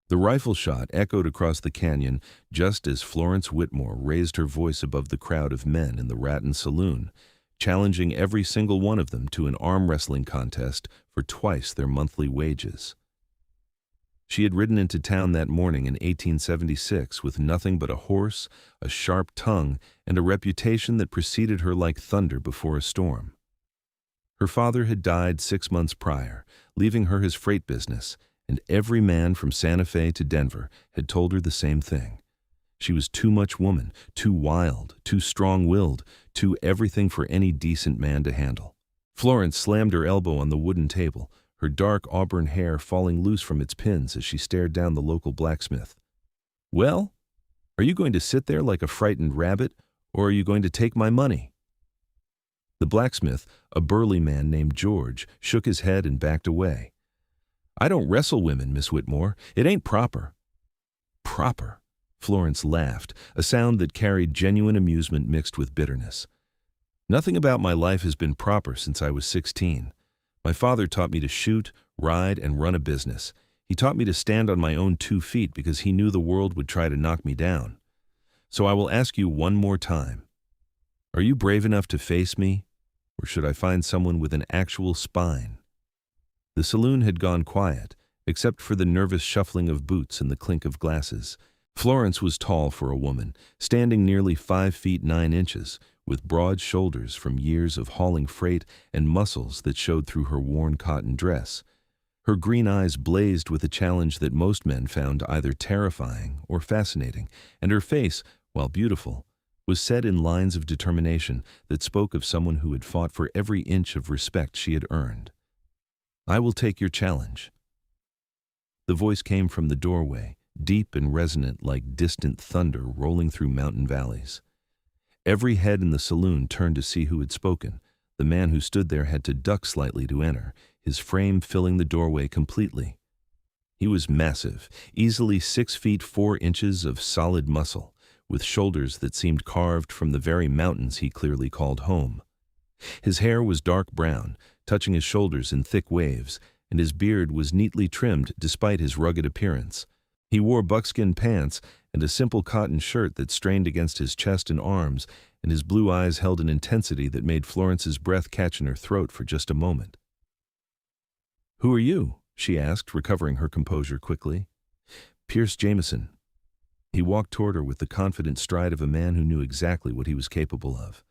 The rifle shot echoed across the canyon just as Florence Whitmore raised her voice above the crowd of men in the Rattan Saloon, challenging every single one of them to an arm wrestling contest for twice their monthly wages. She had ridden into town that morning in 1876 with nothing but a horse, a sharp tongue, and a reputation that preceded her like thunder before a storm. Her father had died 6 months prior, leaving her his freight business, and every man from Santa Fe to Denver had told her the same thing. She was too much woman, too wild, too strong-willed, too everything for any decent man to handle. Florence slammed her elbow on the wooden table, her dark auburn hair falling loose from its pins as she stared down the local blacksmith. "Well, are you going to sit there like a frightened rabbit, or are you going to take my money?" The blacksmith, a burly man named George, shook his head and backed away. "I don't wrestle women, Miss Whitmore. It ain't proper." "Proper?" Florence laughed, a sound that carried genuine amusement mixed with bitterness. "Nothing about my life has been proper since I was 16. My father taught me to shoot, ride, and run a business. He taught me to stand on my own 2 feet because he knew the world would try to knock me down. So I will ask you one more time. Are you brave enough to face me, or should I find someone with an actual spine?" The saloon had gone quiet, except for the nervous shuffling of boots and the clink of glasses. Florence was tall for a woman, standing nearly 5 feet 9 inches, with broad shoulders from years of hauling freight and muscles that showed through her worn cotton dress. Her green eyes blazed with a challenge that most men found either terrifying or fascinating, and her face, while beautiful, was set in lines of determination that spoke of someone who had fought for every inch of respect she had earned. "I will take your challenge." The voice came from the doorway, deep and resonant like distant thunder rolling through mountain valleys. Every head in the saloon turned to see who had spoken. The man who stood there had to duck slightly to enter, his frame filling the doorway completely. He was massive, easily 6 feet 4 inches of solid muscle, with shoulders that seemed carved from the very mountains he clearly called home. His hair was dark brown, touching his shoulders in thick waves, and his beard was neatly trimmed despite his rugged appearance. He wore buckskin pants and a simple cotton shirt that strained against his chest and arms, and his blue eyes held an intensity that made Florence's breath catch in her throat for just a moment. "Who are you?" she asked, recovering her composure quickly. "Pierce Jameson." He walked toward her with the confident stride of a man who knew exactly what he was capable of.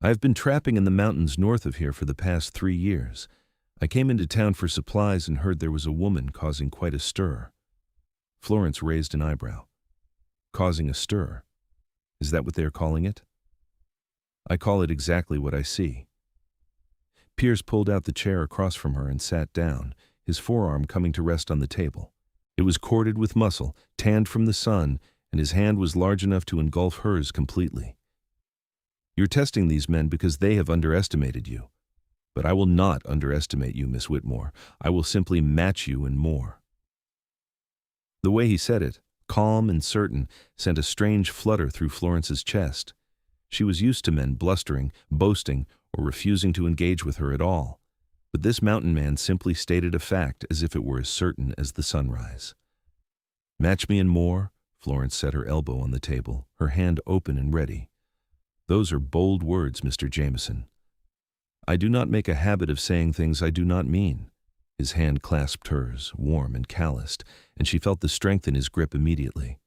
"I have been trapping in the mountains north of here for the past 3 years. I came into town for supplies and heard there was a woman causing quite a stir." Florence raised an eyebrow. "Causing a stir? Is that what they are calling it?" "I call it exactly what I see." Pierce pulled out the chair across from her and sat down, his forearm coming to rest on the table. It was corded with muscle, tanned from the sun, and his hand was large enough to engulf hers completely. "You're testing these men because they have underestimated you. But I will not underestimate you, Miss Whitmore. I will simply match you and more." The way he said it, calm and certain, sent a strange flutter through Florence's chest. She was used to men blustering, boasting, or refusing to engage with her at all. But this mountain man simply stated a fact as if it were as certain as the sunrise. "Match me and more," Florence set her elbow on the table, her hand open and ready. "Those are bold words, Mr. Jameson. I do not make a habit of saying things I do not mean." His hand clasped hers, warm and calloused, and she felt the strength in his grip immediately.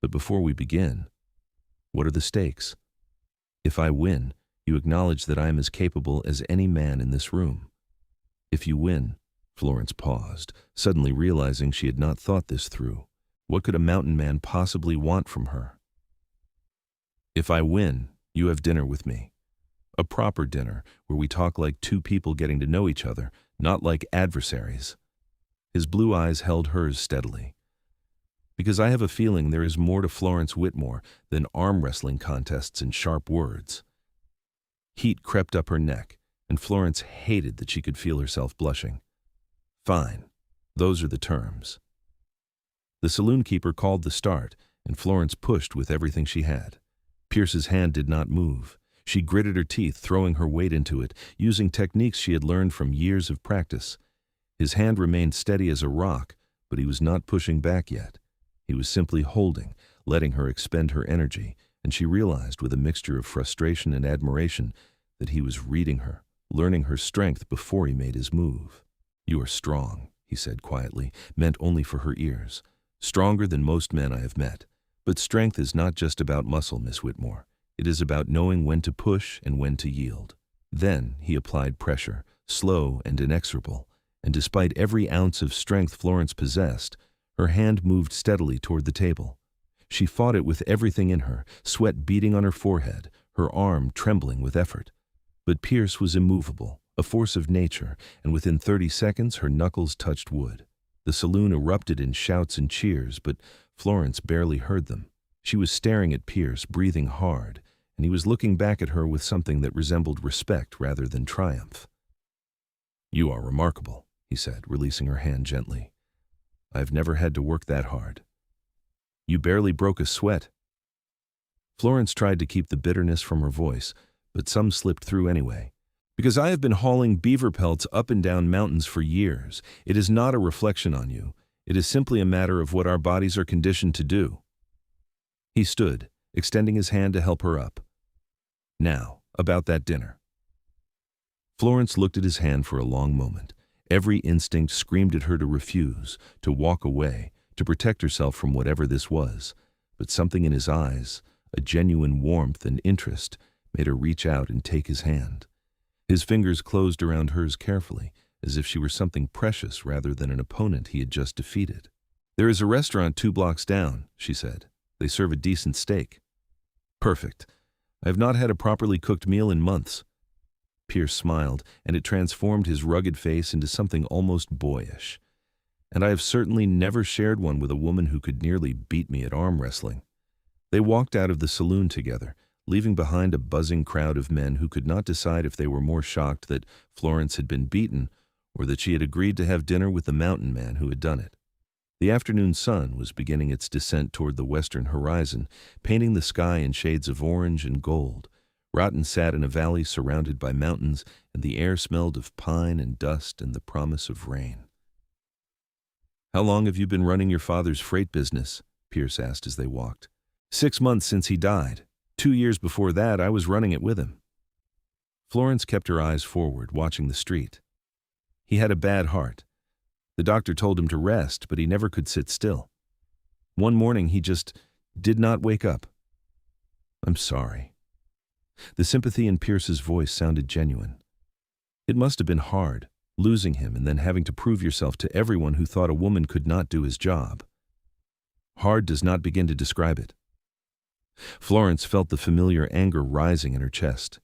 "But before we begin, what are the stakes? If I win, you acknowledge that I am as capable as any man in this room. If you win," Florence paused, suddenly realizing she had not thought this through. What could a mountain man possibly want from her? "If I win, you have dinner with me. A proper dinner, where we talk like 2 people getting to know each other, not like adversaries." His blue eyes held hers steadily. "Because I have a feeling there is more to Florence Whitmore than arm wrestling contests and sharp words." Heat crept up her neck, and Florence hated that she could feel herself blushing. "Fine. Those are the terms." The saloon keeper called the start, and Florence pushed with everything she had. Pierce's hand did not move. She gritted her teeth, throwing her weight into it, using techniques she had learned from years of practice. His hand remained steady as a rock, but he was not pushing back yet. He was simply holding, letting her expend her energy, and she realized with a mixture of frustration and admiration that he was reading her, learning her strength before he made his move. "You are strong," he said quietly, meant only for her ears. "Stronger than most men I have met. But strength is not just about muscle, Miss Whitmore. It is about knowing when to push and when to yield." Then he applied pressure, slow and inexorable, and despite every ounce of strength Florence possessed, her hand moved steadily toward the table. She fought it with everything in her, sweat beading on her forehead, her arm trembling with effort. But Pierce was immovable, a force of nature, and within 30 seconds her knuckles touched wood. The saloon erupted in shouts and cheers, but Florence barely heard them. She was staring at Pierce, breathing hard, and he was looking back at her with something that resembled respect rather than triumph. "You are remarkable," he said, releasing her hand gently. "I've never had to work that hard. You barely broke a sweat." Florence tried to keep the bitterness from her voice, but some slipped through anyway. "Because I have been hauling beaver pelts up and down mountains for years. It is not a reflection on you. It is simply a matter of what our bodies are conditioned to do." He stood, extending his hand to help her up. "Now, about that dinner." Florence looked at his hand for a long moment. Every instinct screamed at her to refuse, to walk away, to protect herself from whatever this was. But something in his eyes, a genuine warmth and interest, made her reach out and take his hand. His fingers closed around hers carefully, as if she were something precious rather than an opponent he had just defeated. "There is a restaurant 2 blocks down," she said. "They serve a decent steak." "Perfect. I have not had a properly cooked meal in months." Pierce smiled, and it transformed his rugged face into something almost boyish. "And I have certainly never shared one with a woman who could nearly beat me at arm wrestling." They walked out of the saloon together, leaving behind a buzzing crowd of men who could not decide if they were more shocked that Florence had been beaten or that she had agreed to have dinner with the mountain man who had done it. The afternoon sun was beginning its descent toward the western horizon, painting the sky in shades of orange and gold. Rotten sat in a valley surrounded by mountains, and the air smelled of pine and dust and the promise of rain. "How long have you been running your father's freight business?" Pierce asked as they walked. 6 months since he died. 2 years before that, I was running it with him." Florence kept her eyes forward, watching the street. "He had a bad heart. The doctor told him to rest, but he never could sit still. One morning he just did not wake up." "I'm sorry." The sympathy in Pierce's voice sounded genuine. "It must have been hard, losing him and then having to prove yourself to everyone who thought a woman could not do his job." "Hard does not begin to describe it." Florence felt the familiar anger rising in her chest.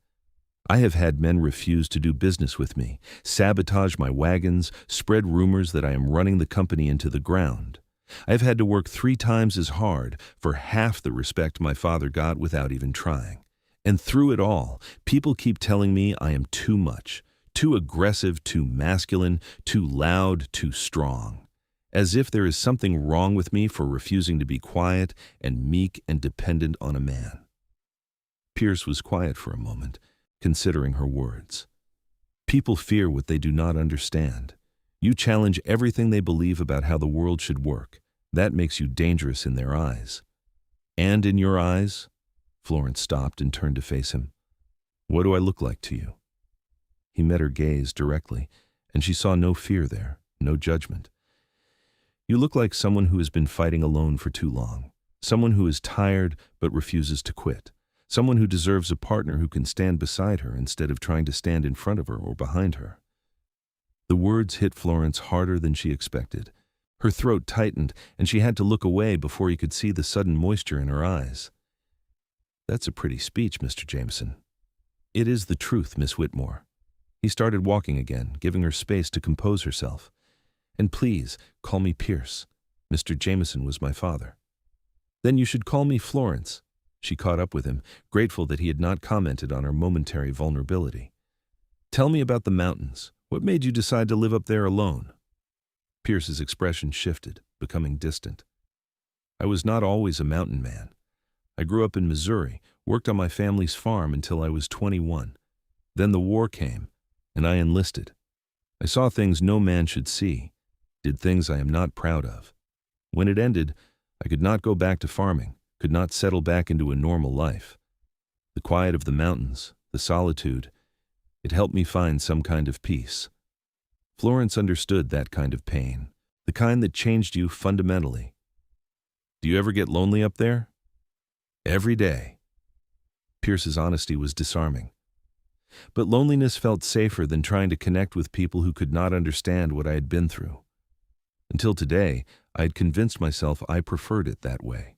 "I have had men refuse to do business with me, sabotage my wagons, spread rumors that I am running the company into the ground. I have had to work 3 times as hard for half the respect my father got without even trying. And through it all, people keep telling me I am too much, too aggressive, too masculine, too loud, too strong. As if there is something wrong with me for refusing to be quiet and meek and dependent on a man." Pierce was quiet for a moment, considering her words. "People fear what they do not understand. You challenge everything they believe about how the world should work. That makes you dangerous in their eyes." "And in your eyes?" Florence stopped and turned to face him. "What do I look like to you?" He met her gaze directly, and she saw no fear there, no judgment. "You look like someone who has been fighting alone for too long, someone who is tired but refuses to quit, someone who deserves a partner who can stand beside her instead of trying to stand in front of her or behind her." The words hit Florence harder than she expected. Her throat tightened, and she had to look away before he could see the sudden moisture in her eyes. "That's a pretty speech, Mr. Jameson." "It is the truth, Miss Whitmore." He started walking again, giving her space to compose herself. "And please, call me Pierce. Mr. Jameson was my father." "Then you should call me Florence." She caught up with him, grateful that he had not commented on her momentary vulnerability. "Tell me about the mountains. What made you decide to live up there alone?" Pierce's expression shifted, becoming distant. "I was not always a mountain man. I grew up in Missouri, worked on my family's farm until I was 21. Then the war came, and I enlisted. I saw things no man should see. did things I am not proud of. When it ended, I could not go back to farming, could not settle back into a normal life. The quiet of the mountains, the solitude, it helped me find some kind of peace. Florence understood that kind of pain, the kind that changed you fundamentally. Do you ever get lonely up there? Every day. Pierce's honesty was disarming. But loneliness felt safer than trying to connect with people who could not understand what I had been through. Until today, I had convinced myself I preferred it that way.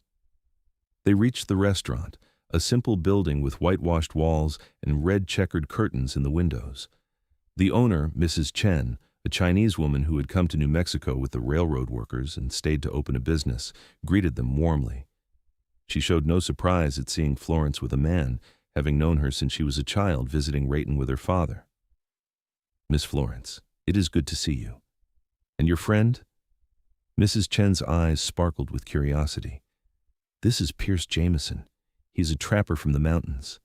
They reached the restaurant, a simple building with whitewashed walls and red checkered curtains in the windows. The owner, Mrs. Chen, a Chinese woman who had come to New Mexico with the railroad workers and stayed to open a business, greeted them warmly. She showed no surprise at seeing Florence with a man, having known her since she was a child visiting Rayton with her father. "Miss Florence, it is good to see you. And your friend?" Mrs. Chen's eyes sparkled with curiosity. "This is Pierce Jameson. He's a trapper from the mountains."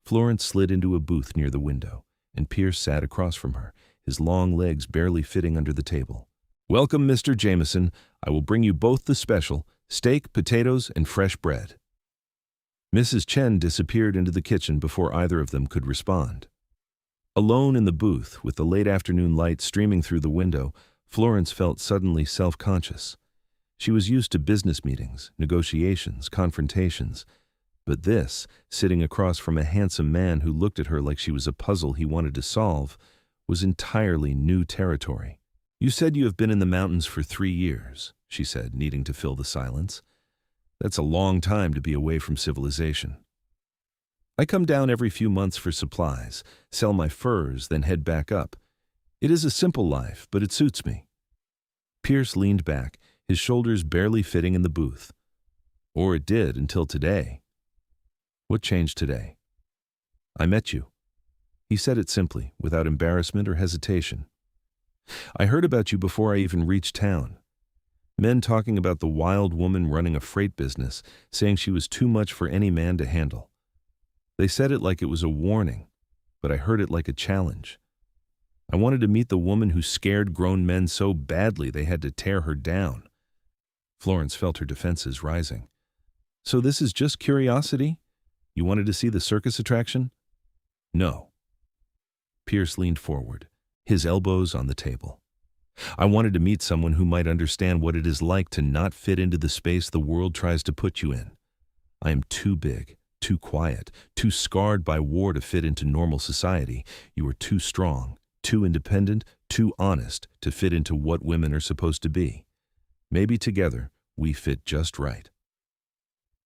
Florence slid into a booth near the window, and Pierce sat across from her, his long legs barely fitting under the table. "Welcome, Mr. Jameson. I will bring you both the special, steak, potatoes, and fresh bread." Mrs. Chen disappeared into the kitchen before either of them could respond. Alone in the booth, with the late afternoon light streaming through the window, Florence felt suddenly self-conscious. She was used to business meetings, negotiations, confrontations. But this, sitting across from a handsome man who looked at her like she was a puzzle he wanted to solve, was entirely new territory. "You said you have been in the mountains for 3 years, she said, needing to fill the silence. "That's a long time to be away from civilization." "I come down every few months for supplies, sell my furs, then head back up. It is a simple life, but it suits me." Pierce leaned back, his shoulders barely fitting in the booth. "Or it did until today." "What changed today?" "I met you." He said it simply, without embarrassment or hesitation. "I heard about you before I even reached town. Men talking about the wild woman running a freight business, saying she was too much for any man to handle. They said it like it was a warning, but I heard it like a challenge. I wanted to meet the woman who scared grown men so badly they had to tear her down." Florence felt her defenses rising. "So this is just curiosity? You wanted to see the circus attraction?" "No." Pierce leaned forward, his elbows on the table. "I wanted to meet someone who might understand what it is like to not fit into the space the world tries to put you in. I am too big, too quiet, too scarred by war to fit into normal society. You are too strong, too independent, too honest to fit into what women are supposed to be. Maybe together we fit just right."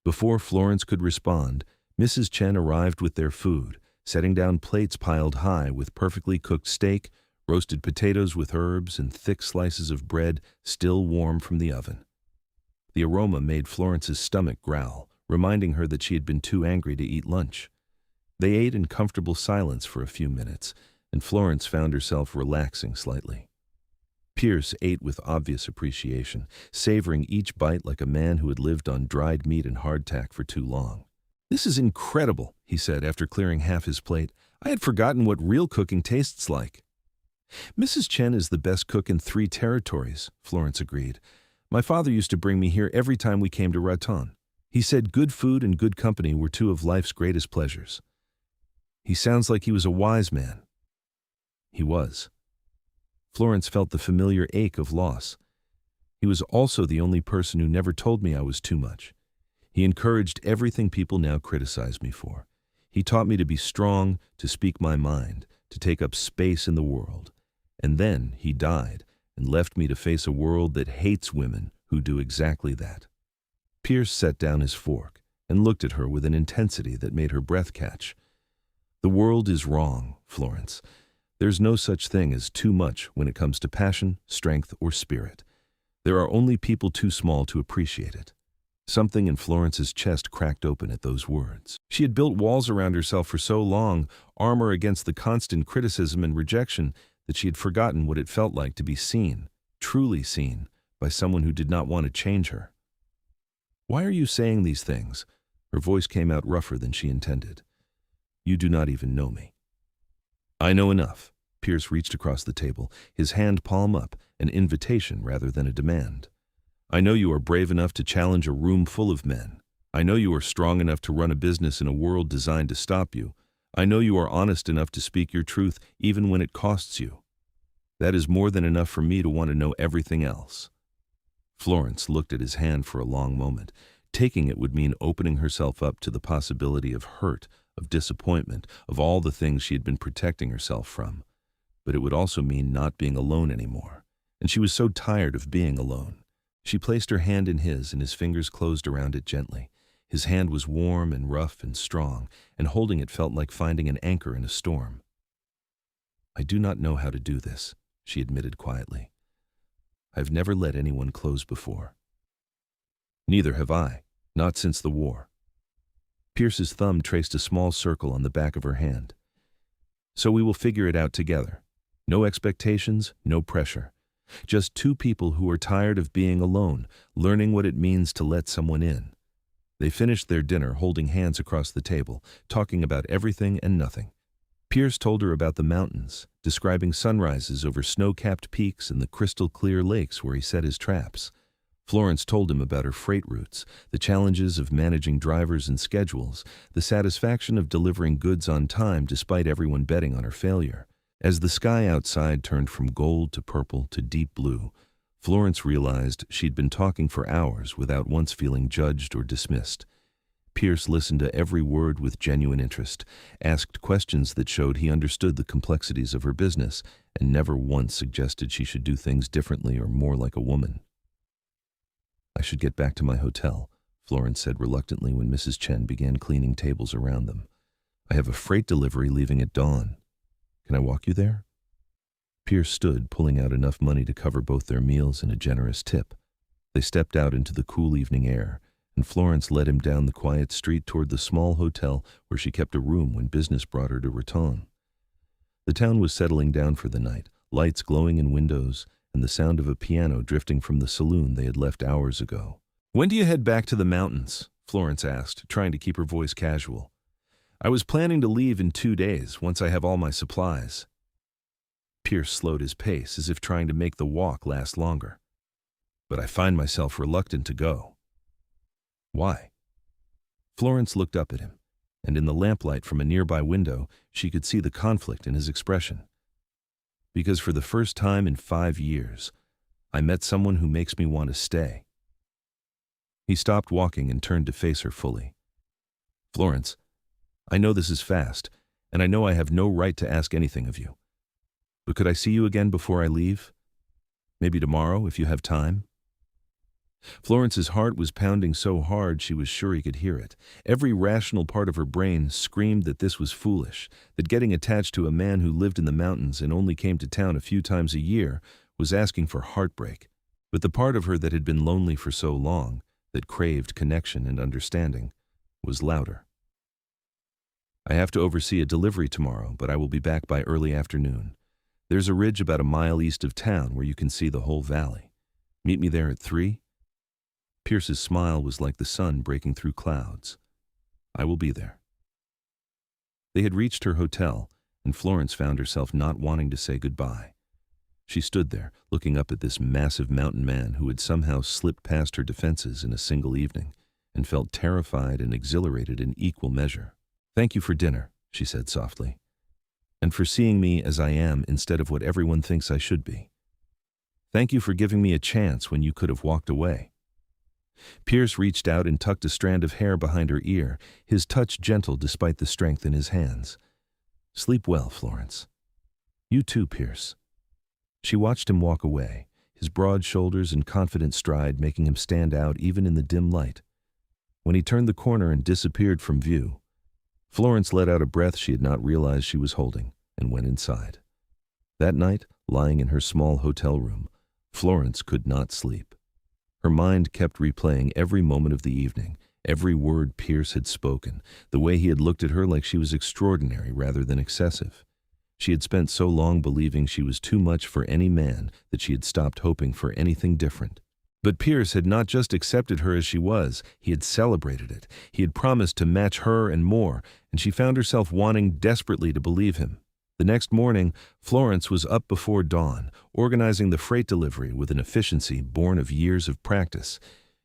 Before Florence could respond, Mrs. Chen arrived with their food, setting down plates piled high with perfectly cooked steak, roasted potatoes with herbs, and thick slices of bread still warm from the oven. The aroma made Florence's stomach growl, reminding her that she had been too angry to eat lunch. They ate in comfortable silence for a few minutes, and Florence found herself relaxing slightly. Pierce ate with obvious appreciation, savoring each bite like a man who had lived on dried meat and hardtack for too long. "This is incredible," he said after clearing half his plate. "I had forgotten what real cooking tastes like." "Mrs. Chen is the best cook in 3 territories, Florence agreed. "My father used to bring me here every time we came to Raton. He said good food and good company were 2 of life's greatest pleasures." "He sounds like he was a wise man." He was. Florence felt the familiar ache of loss. He was also the only person who never told me I was too much. He encouraged everything people now criticize me for. He taught me to be strong, to speak my mind, to take up space in the world. And then he died and left me to face a world that hates women who do exactly that. Pierce set down his fork and looked at her with an intensity that made her breath catch. "The world is wrong, Florence. There's no such thing as too much when it comes to passion, strength, or spirit. There are only people too small to appreciate it." Something in Florence's chest cracked open at those words. She had built walls around herself for so long, armor against the constant criticism and rejection, that she had forgotten what it felt like to be seen, truly seen, by someone who did not want to change her. "Why are you saying these things?" Her voice came out rougher than she intended. "You do not even know me." "I know enough. Pierce reached across the table, his hand palm up, an invitation rather than a demand. I know you are brave enough to challenge a room full of men. I know you are strong enough to run a business in a world designed to stop you. I know you are honest enough to speak your truth even when it costs you. That is more than enough for me to want to know everything else. Florence looked at his hand for a long moment. Taking it would mean opening herself up to the possibility of hurt, of disappointment, of all the things she had been protecting herself from. But it would also mean not being alone anymore. And she was so tired of being alone. She placed her hand in his, and his fingers closed around it gently. His hand was warm and rough and strong, and holding it felt like finding an anchor in a storm. I do not know how to do this, she admitted quietly. I have never let anyone close before. Neither have I, not since the war. Pierce's thumb traced a small circle on the back of her hand. So we will figure it out together. No expectations, no pressure. Just two people who are tired of being alone, learning what it means to let someone in. They finished their dinner holding hands across the table, talking about everything and nothing. Pierce told her about the mountains, describing sunrises over snow-capped peaks and the crystal-clear lakes where he set his traps. Florence told him about her freight routes, the challenges of managing drivers and schedules, the satisfaction of delivering goods on time despite everyone betting on her failure. As the sky outside turned from gold to purple to deep blue, Florence realized she'd been talking for hours without once feeling judged or dismissed. Pierce listened to every word with genuine interest, asked questions that showed he understood the complexities of her business, and never once suggested she should do things differently or more like a woman. I should get back to my hotel, Florence said reluctantly when Mrs. Chen began cleaning tables around them. I have a freight delivery leaving at dawn. Can I walk you there? Pierce stood, pulling out enough money to cover both their meals and a generous tip. They stepped out into the cool evening air, and Florence led him down the quiet street toward the small hotel where she kept a room when business brought her to Raton. The town was settling down for the night, lights glowing in windows, and the sound of a piano drifting from the saloon they had left hours ago. When do you head back to the mountains? Florence asked, trying to keep her voice casual. I was planning to leave in 2 days, once I have all my supplies. Pierce slowed his pace, as if trying to make the walk last longer. But I find myself reluctant to go. Why? Florence looked up at him, and in the lamplight from a nearby window, she could see the conflict in his expression. Because for the first time in 5 years, I met someone who makes me want to stay. He stopped walking and turned to face her fully. Florence, I know this is fast, and I know I have no right to ask anything of you. But could I see you again before I leave? Maybe tomorrow, if you have time? Florence's heart was pounding so hard she was sure he could hear it. Every rational part of her brain screamed that this was foolish, that getting attached to a man who lived in the mountains and only came to town a few times a year was asking for heartbreak. But the part of her that had been lonely for so long, that craved connection and understanding, was louder. I have to oversee a delivery tomorrow, but I will be back by early afternoon. There's a ridge about a mile east of town where you can see the whole valley. Meet me there at 3? Pierce's smile was like the sun breaking through clouds. I will be there. They had reached her hotel, and Florence found herself not wanting to say goodbye. She stood there, looking up at this massive mountain man who had somehow slipped past her defenses in a single evening, and felt terrified and exhilarated in equal measure. Thank you for dinner, she said softly, and for seeing me as I am instead of what everyone thinks I should be. Thank you for giving me a chance when you could have walked away. Pierce reached out and tucked a strand of hair behind her ear, his touch gentle despite the strength in his hands. Sleep well, Florence. You too, Pierce. She watched him walk away, his broad shoulders and confident stride making him stand out even in the dim light. When he turned the corner and disappeared from view, Florence let out a breath she had not realized she was holding and went inside. That night, lying in her small hotel room, Florence could not sleep. Her mind kept replaying every moment of the evening, every word Pierce had spoken, the way he had looked at her like she was extraordinary rather than excessive. She had spent so long believing she was too much for any man that she had stopped hoping for anything different. But Pierce had not just accepted her as she was, he had celebrated it. He had promised to match her and more, and she found herself wanting desperately to believe him. The next morning, Florence was up before dawn, organizing the freight delivery with an efficiency born of years of practice.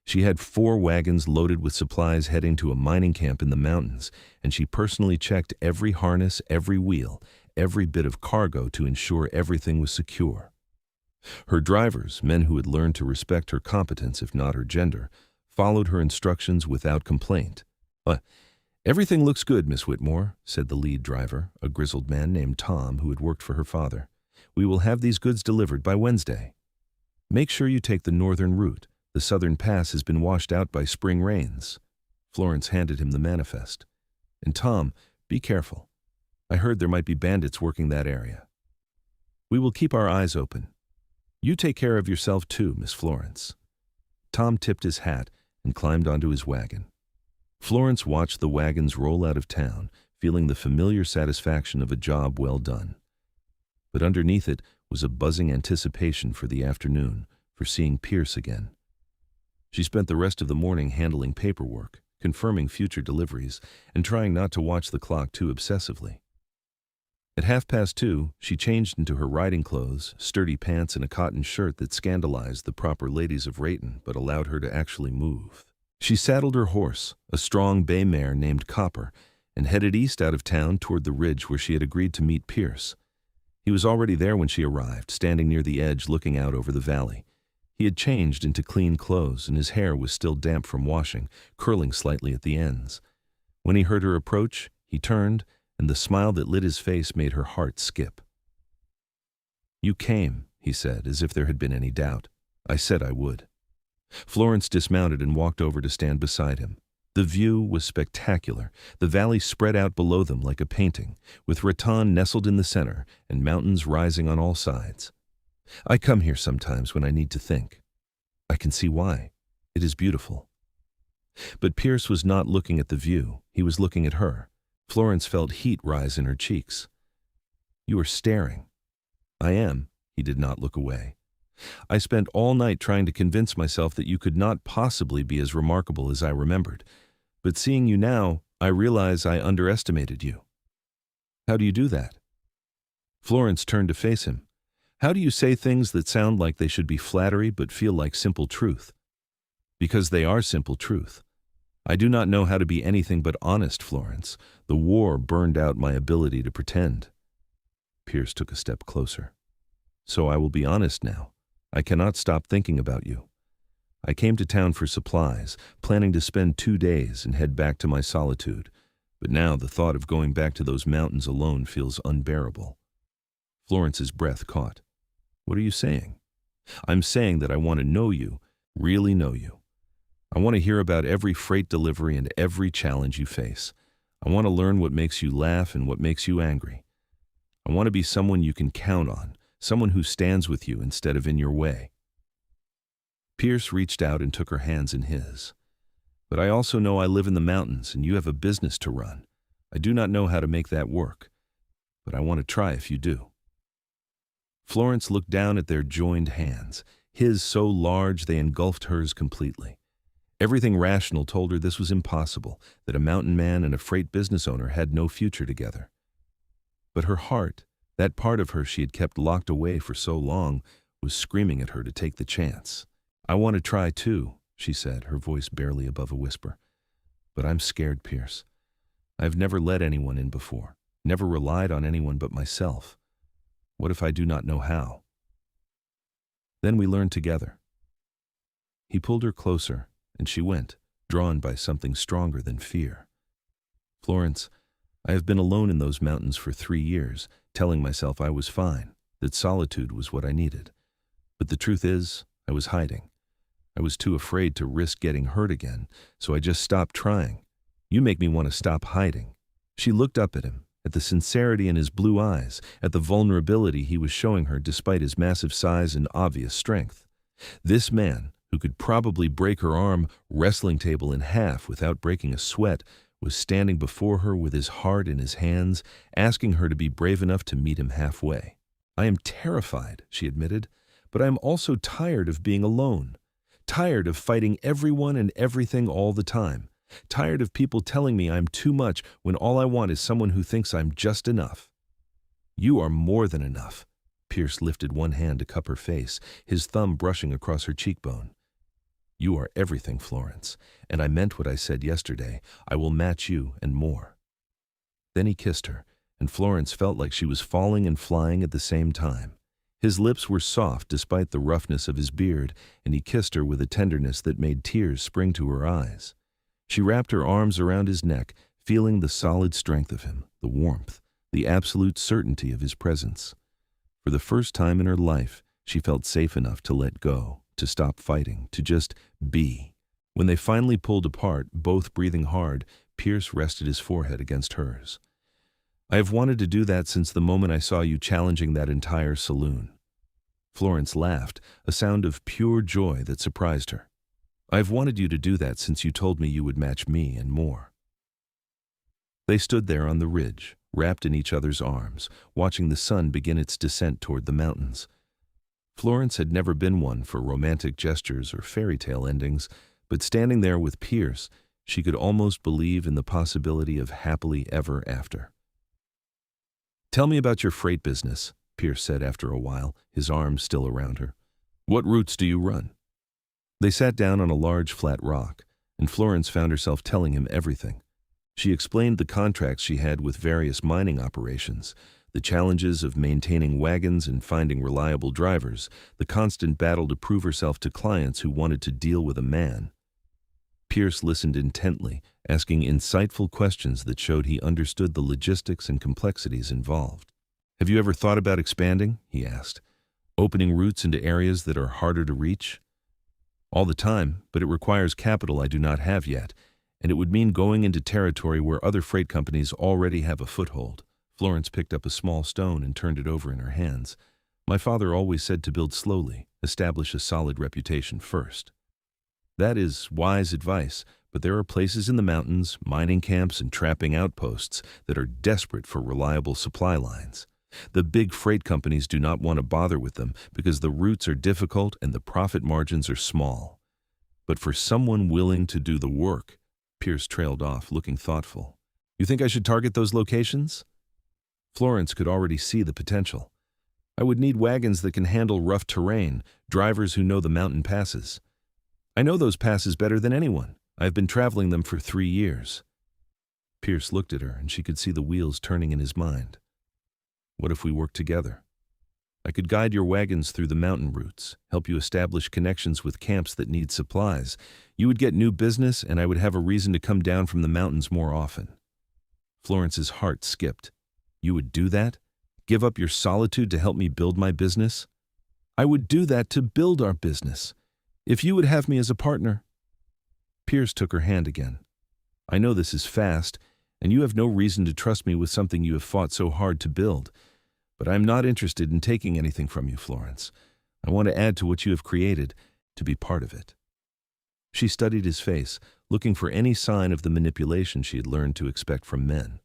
She had 4 wagons loaded with supplies heading to a mining camp in the mountains, and she personally checked every harness, every wheel, every bit of cargo to ensure everything was secure. Her drivers, men who had learned to respect her competence if not her gender, followed her instructions without complaint. Everything looks good, Miss Whitmore," said the lead driver, a grizzled man named Tom who had worked for her father. "We will have these goods delivered by Wednesday. Make sure you take the northern route. The southern pass has been washed out by spring rains." Florence handed him the manifest. "And Tom, be careful. I heard there might be bandits working that area. We will keep our eyes open. You take care of yourself too, Miss Florence." Tom tipped his hat and climbed onto his wagon. Florence watched the wagons roll out of town, feeling the familiar satisfaction of a job well done. But underneath it was a buzzing anticipation for the afternoon, for seeing Pierce again. She spent the rest of the morning handling paperwork, confirming future deliveries, and trying not to watch the clock too obsessively. At 2:30, she changed into her riding clothes, sturdy pants and a cotton shirt that scandalized the proper ladies of Rayton but allowed her to actually move. She saddled her horse, a strong bay mare named Copper, and headed east out of town toward the ridge where she had agreed to meet Pierce. He was already there when she arrived, standing near the edge looking out over the valley. He had changed into clean clothes, and his hair was still damp from washing, curling slightly at the ends. When he heard her approach, he turned, and the smile that lit his face made her heart skip. "You came," he said, as if there had been any doubt. "I said I would." Florence dismounted and walked over to stand beside him. The view was spectacular. The valley spread out below them like a painting, with Raton nestled in the center and mountains rising on all sides. "I come here sometimes when I need to think. I can see why. It is beautiful." But Pierce was not looking at the view. He was looking at her. Florence felt heat rise in her cheeks. "You are staring." "I am." He did not look away. "I spent all night trying to convince myself that you could not possibly be as remarkable as I remembered. But seeing you now, I realize I underestimated you." "How do you do that?" Florence turned to face him. "How do you say things that sound like they should be flattery but feel like simple truth?" "Because they are simple truth. I do not know how to be anything but honest, Florence. The war burned out my ability to pretend." Pierce took a step closer. "So I will be honest now. I cannot stop thinking about you. I came to town for supplies, planning to spend 2 days and head back to my solitude. But now the thought of going back to those mountains alone feels unbearable." Florence's breath caught. "What are you saying?" "I'm saying that I want to know you, really know you. I want to hear about every freight delivery and every challenge you face. I want to learn what makes you laugh and what makes you angry. I want to be someone you can count on, someone who stands with you instead of in your way." Pierce reached out and took her hands in his. "But I also know I live in the mountains and you have a business to run. I do not know how to make that work, but I want to try if you do." Florence looked down at their joined hands, his so large they engulfed hers completely. Everything rational told her this was impossible, that a mountain man and a freight business owner had no future together. But her heart, that part of her she had kept locked away for so long, was screaming at her to take the chance. "I want to try too," she said, her voice barely above a whisper. "But I'm scared, Pierce. I've never let anyone in before, never relied on anyone but myself. What if I do not know how?" Then we learned together. He pulled her closer, and she went, drawn by something stronger than fear. "Florence, I have been alone in those mountains for 3 years, telling myself I was fine, that solitude was what I needed. But the truth is, I was hiding. I was too afraid to risk getting hurt again, so I just stopped trying. You make me want to stop hiding." She looked up at him, at the sincerity in his blue eyes, at the vulnerability he was showing her despite his massive size and obvious strength. This man, who could probably break her arm wrestling table in half without breaking a sweat, was standing before her with his heart in his hands, asking her to be brave enough to meet him halfway. "I am terrified," she admitted, "but I am also tired of being alone. Tired of fighting everyone and everything all the time. Tired of people telling me I'm too much when all I want is someone who thinks I'm just enough." You are more than enough. Pierce lifted one hand to cup her face, his thumb brushing across her cheekbone. You are everything, Florence, and I meant what I said yesterday. I will match you and more. Then he kissed her, and Florence felt like she was falling and flying at the same time. His lips were soft despite the roughness of his beard, and he kissed her with a tenderness that made tears spring to her eyes. She wrapped her arms around his neck, feeling the solid strength of him, the warmth, the absolute certainty of his presence. For the first time in her life, she felt safe enough to let go, to stop fighting, to just be. When they finally pulled apart, both breathing hard, Pierce rested his forehead against hers. I have wanted to do that since the moment I saw you challenging that entire saloon. Florence laughed, a sound of pure joy that surprised her. I have wanted you to do that since you told me you would match me and more. They stood there on the ridge, wrapped in each other's arms, watching the sun begin its descent toward the mountains. Florence had never been one for romantic gestures or fairy tale endings, but standing there with Pierce, she could almost believe in the possibility of happily ever after. Tell me about your freight business, Pierce said after a while, his arms still around her. What routes do you run? They sat down on a large flat rock, and Florence found herself telling him everything. She explained the contracts she had with various mining operations, the challenges of maintaining wagons and finding reliable drivers, the constant battle to prove herself to clients who wanted to deal with a man. Pierce listened intently, asking insightful questions that showed he understood the logistics and complexities involved. Have you ever thought about expanding? He asked. Opening routes into areas that are harder to reach? All the time, but it requires capital I do not have yet, and it would mean going into territory where other freight companies already have a foothold. Florence picked up a small stone and turned it over in her hands. My father always said to build slowly, establish a solid reputation first. That is wise advice, but there are places in the mountains, mining camps and trapping outposts that are desperate for reliable supply lines. The big freight companies do not want to bother with them because the routes are difficult and the profit margins are small. But for someone willing to do the work, Pierce trailed off, looking thoughtful. You think I should target those locations? Florence could already see the potential. I would need wagons that can handle rough terrain, drivers who know the mountain passes. I know those passes better than anyone. I have been traveling them for 3 years. Pierce looked at her, and she could see the wheels turning in his mind. What if we worked together? I could guide your wagons through the mountain routes, help you establish connections with camps that need supplies. You would get new business, and I would have a reason to come down from the mountains more often. Florence's heart skipped. You would do that? Give up your solitude to help me build my business? I would do that to build our business. If you would have me as a partner. Pierce took her hand again. I know this is fast, and you have no reason to trust me with something you have fought so hard to build. But I am not interested in taking anything from you, Florence. I want to add to what you have created, to be part of it. She studied his face, looking for any sign of the manipulation she had learned to expect from men.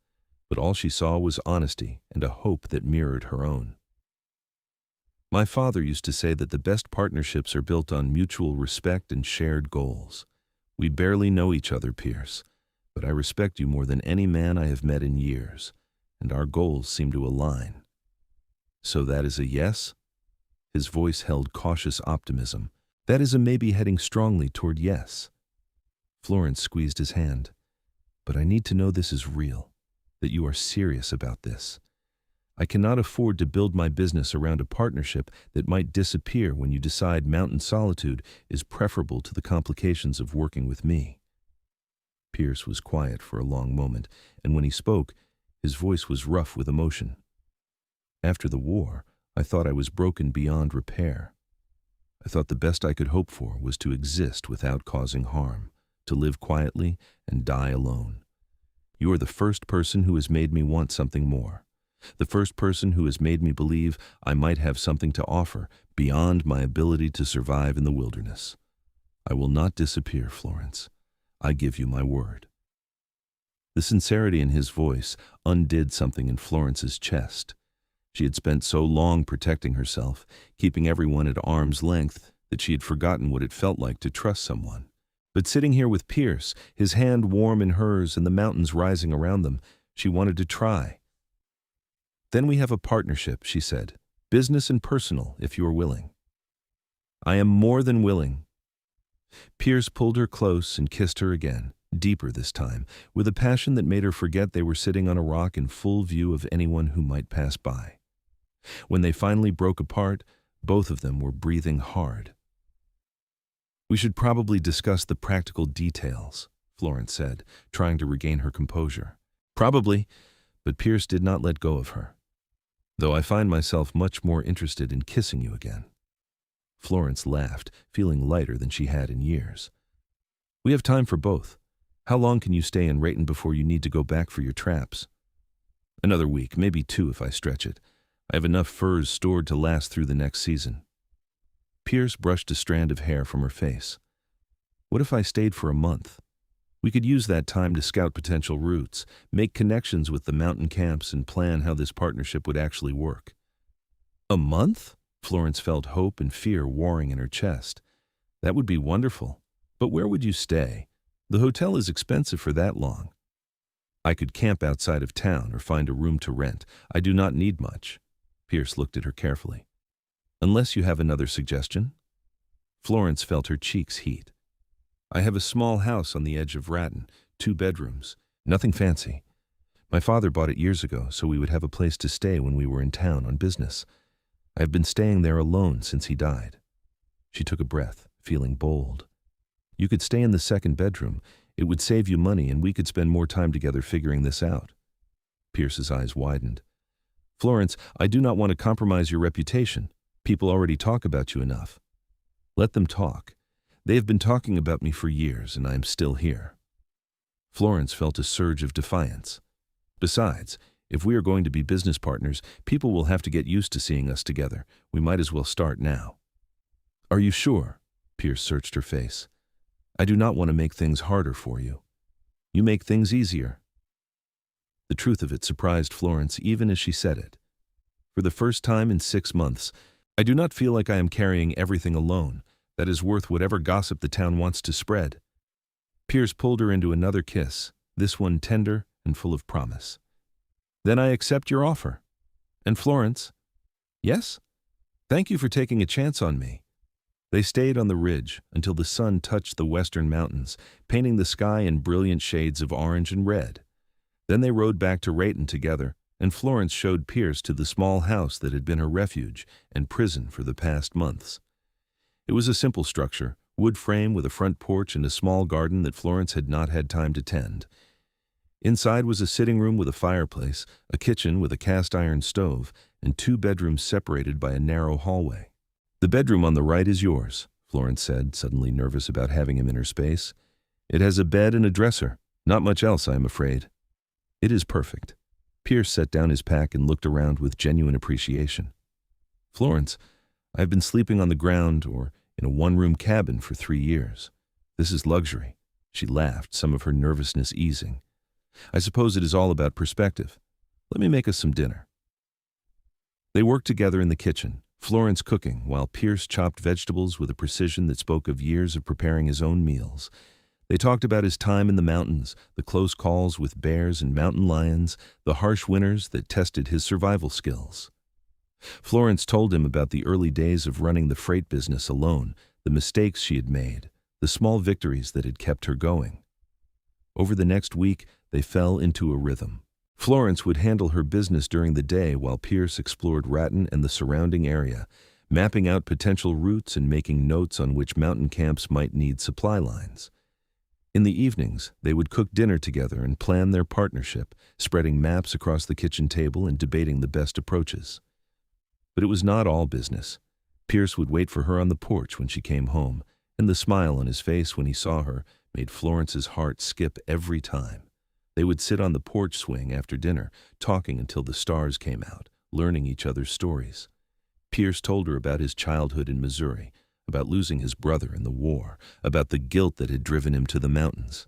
But all she saw was honesty and a hope that mirrored her own. My father used to say that the best partnerships are built on mutual respect and shared goals. We barely know each other, Pierce, but I respect you more than any man I have met in years, and our goals seem to align. So that is a yes? His voice held cautious optimism. That is a maybe heading strongly toward yes. Florence squeezed his hand. But I need to know this is real, that you are serious about this. I cannot afford to build my business around a partnership that might disappear when you decide mountain solitude is preferable to the complications of working with me. Pierce was quiet for a long moment, and when he spoke, his voice was rough with emotion. After the war, I thought I was broken beyond repair. I thought the best I could hope for was to exist without causing harm, to live quietly and die alone. You are the first person who has made me want something more. The first person who has made me believe I might have something to offer beyond my ability to survive in the wilderness. I will not disappear, Florence. I give you my word. The sincerity in his voice undid something in Florence's chest. She had spent so long protecting herself, keeping everyone at arm's length, that she had forgotten what it felt like to trust someone. But sitting here with Pierce, his hand warm in hers and the mountains rising around them, she wanted to try. Then we have a partnership, she said. Business and personal, if you are willing. I am more than willing. Pierce pulled her close and kissed her again, deeper this time, with a passion that made her forget they were sitting on a rock in full view of anyone who might pass by. When they finally broke apart, both of them were breathing hard. We should probably discuss the practical details, Florence said, trying to regain her composure. Probably, but Pierce did not let go of her. Though I find myself much more interested in kissing you again. Florence laughed, feeling lighter than she had in years. We have time for both. How long can you stay in Rayton before you need to go back for your traps? Another week, maybe 2 if I stretch it. I have enough furs stored to last through the next season. Pierce brushed a strand of hair from her face. What if I stayed for a month? We could use that time to scout potential routes, make connections with the mountain camps, and plan how this partnership would actually work. A month? Florence felt hope and fear warring in her chest. That would be wonderful. But where would you stay? The hotel is expensive for that long. I could camp outside of town or find a room to rent. I do not need much. Pierce looked at her carefully. Unless you have another suggestion? Florence felt her cheeks heat. I have a small house on the edge of Ratton, 2 bedrooms. Nothing fancy. My father bought it years ago, so we would have a place to stay when we were in town on business. I have been staying there alone since he died. She took a breath, feeling bold. You could stay in the 2nd bedroom. It would save you money, and we could spend more time together figuring this out. Pierce's eyes widened. Florence, I do not want to compromise your reputation. People already talk about you enough. Let them talk. They have been talking about me for years, and I am still here. Florence felt a surge of defiance. Besides, if we are going to be business partners, people will have to get used to seeing us together. We might as well start now. Are you sure? Pierce searched her face. I do not want to make things harder for you. You make things easier. The truth of it surprised Florence even as she said it. For the first time in 6 months, I do not feel like I am carrying everything alone. That is worth whatever gossip the town wants to spread. Pierce pulled her into another kiss, this one tender and full of promise. Then I accept your offer. And Florence? Yes? Thank you for taking a chance on me. They stayed on the ridge until the sun touched the western mountains, painting the sky in brilliant shades of orange and red. Then they rode back to Rayton together, and Florence showed Pierce to the small house that had been her refuge and prison for the past months. It was a simple structure, wood frame with a front porch and a small garden that Florence had not had time to tend. Inside was a sitting room with a fireplace, a kitchen with a cast-iron stove, and 2 bedrooms separated by a narrow hallway. The bedroom on the right is yours, Florence said, suddenly nervous about having him in her space. It has a bed and a dresser. Not much else, I am afraid. It is perfect. Pierce set down his pack and looked around with genuine appreciation. Florence, I have been sleeping on the ground or in a 1-room cabin for 3 years. This is luxury. She laughed, some of her nervousness easing. I suppose it is all about perspective. Let me make us some dinner. They worked together in the kitchen, Florence cooking, while Pierce chopped vegetables with a precision that spoke of years of preparing his own meals. They talked about his time in the mountains, the close calls with bears and mountain lions, the harsh winters that tested his survival skills. Florence told him about the early days of running the freight business alone, the mistakes she had made, the small victories that had kept her going. Over the next week, they fell into a rhythm. Florence would handle her business during the day while Pierce explored Ratton and the surrounding area, mapping out potential routes and making notes on which mountain camps might need supply lines. In the evenings, they would cook dinner together and plan their partnership, spreading maps across the kitchen table and debating the best approaches. But it was not all business. Pierce would wait for her on the porch when she came home, and the smile on his face when he saw her made Florence's heart skip every time. They would sit on the porch swing after dinner, talking until the stars came out, learning each other's stories. Pierce told her about his childhood in Missouri, about losing his brother in the war, about the guilt that had driven him to the mountains.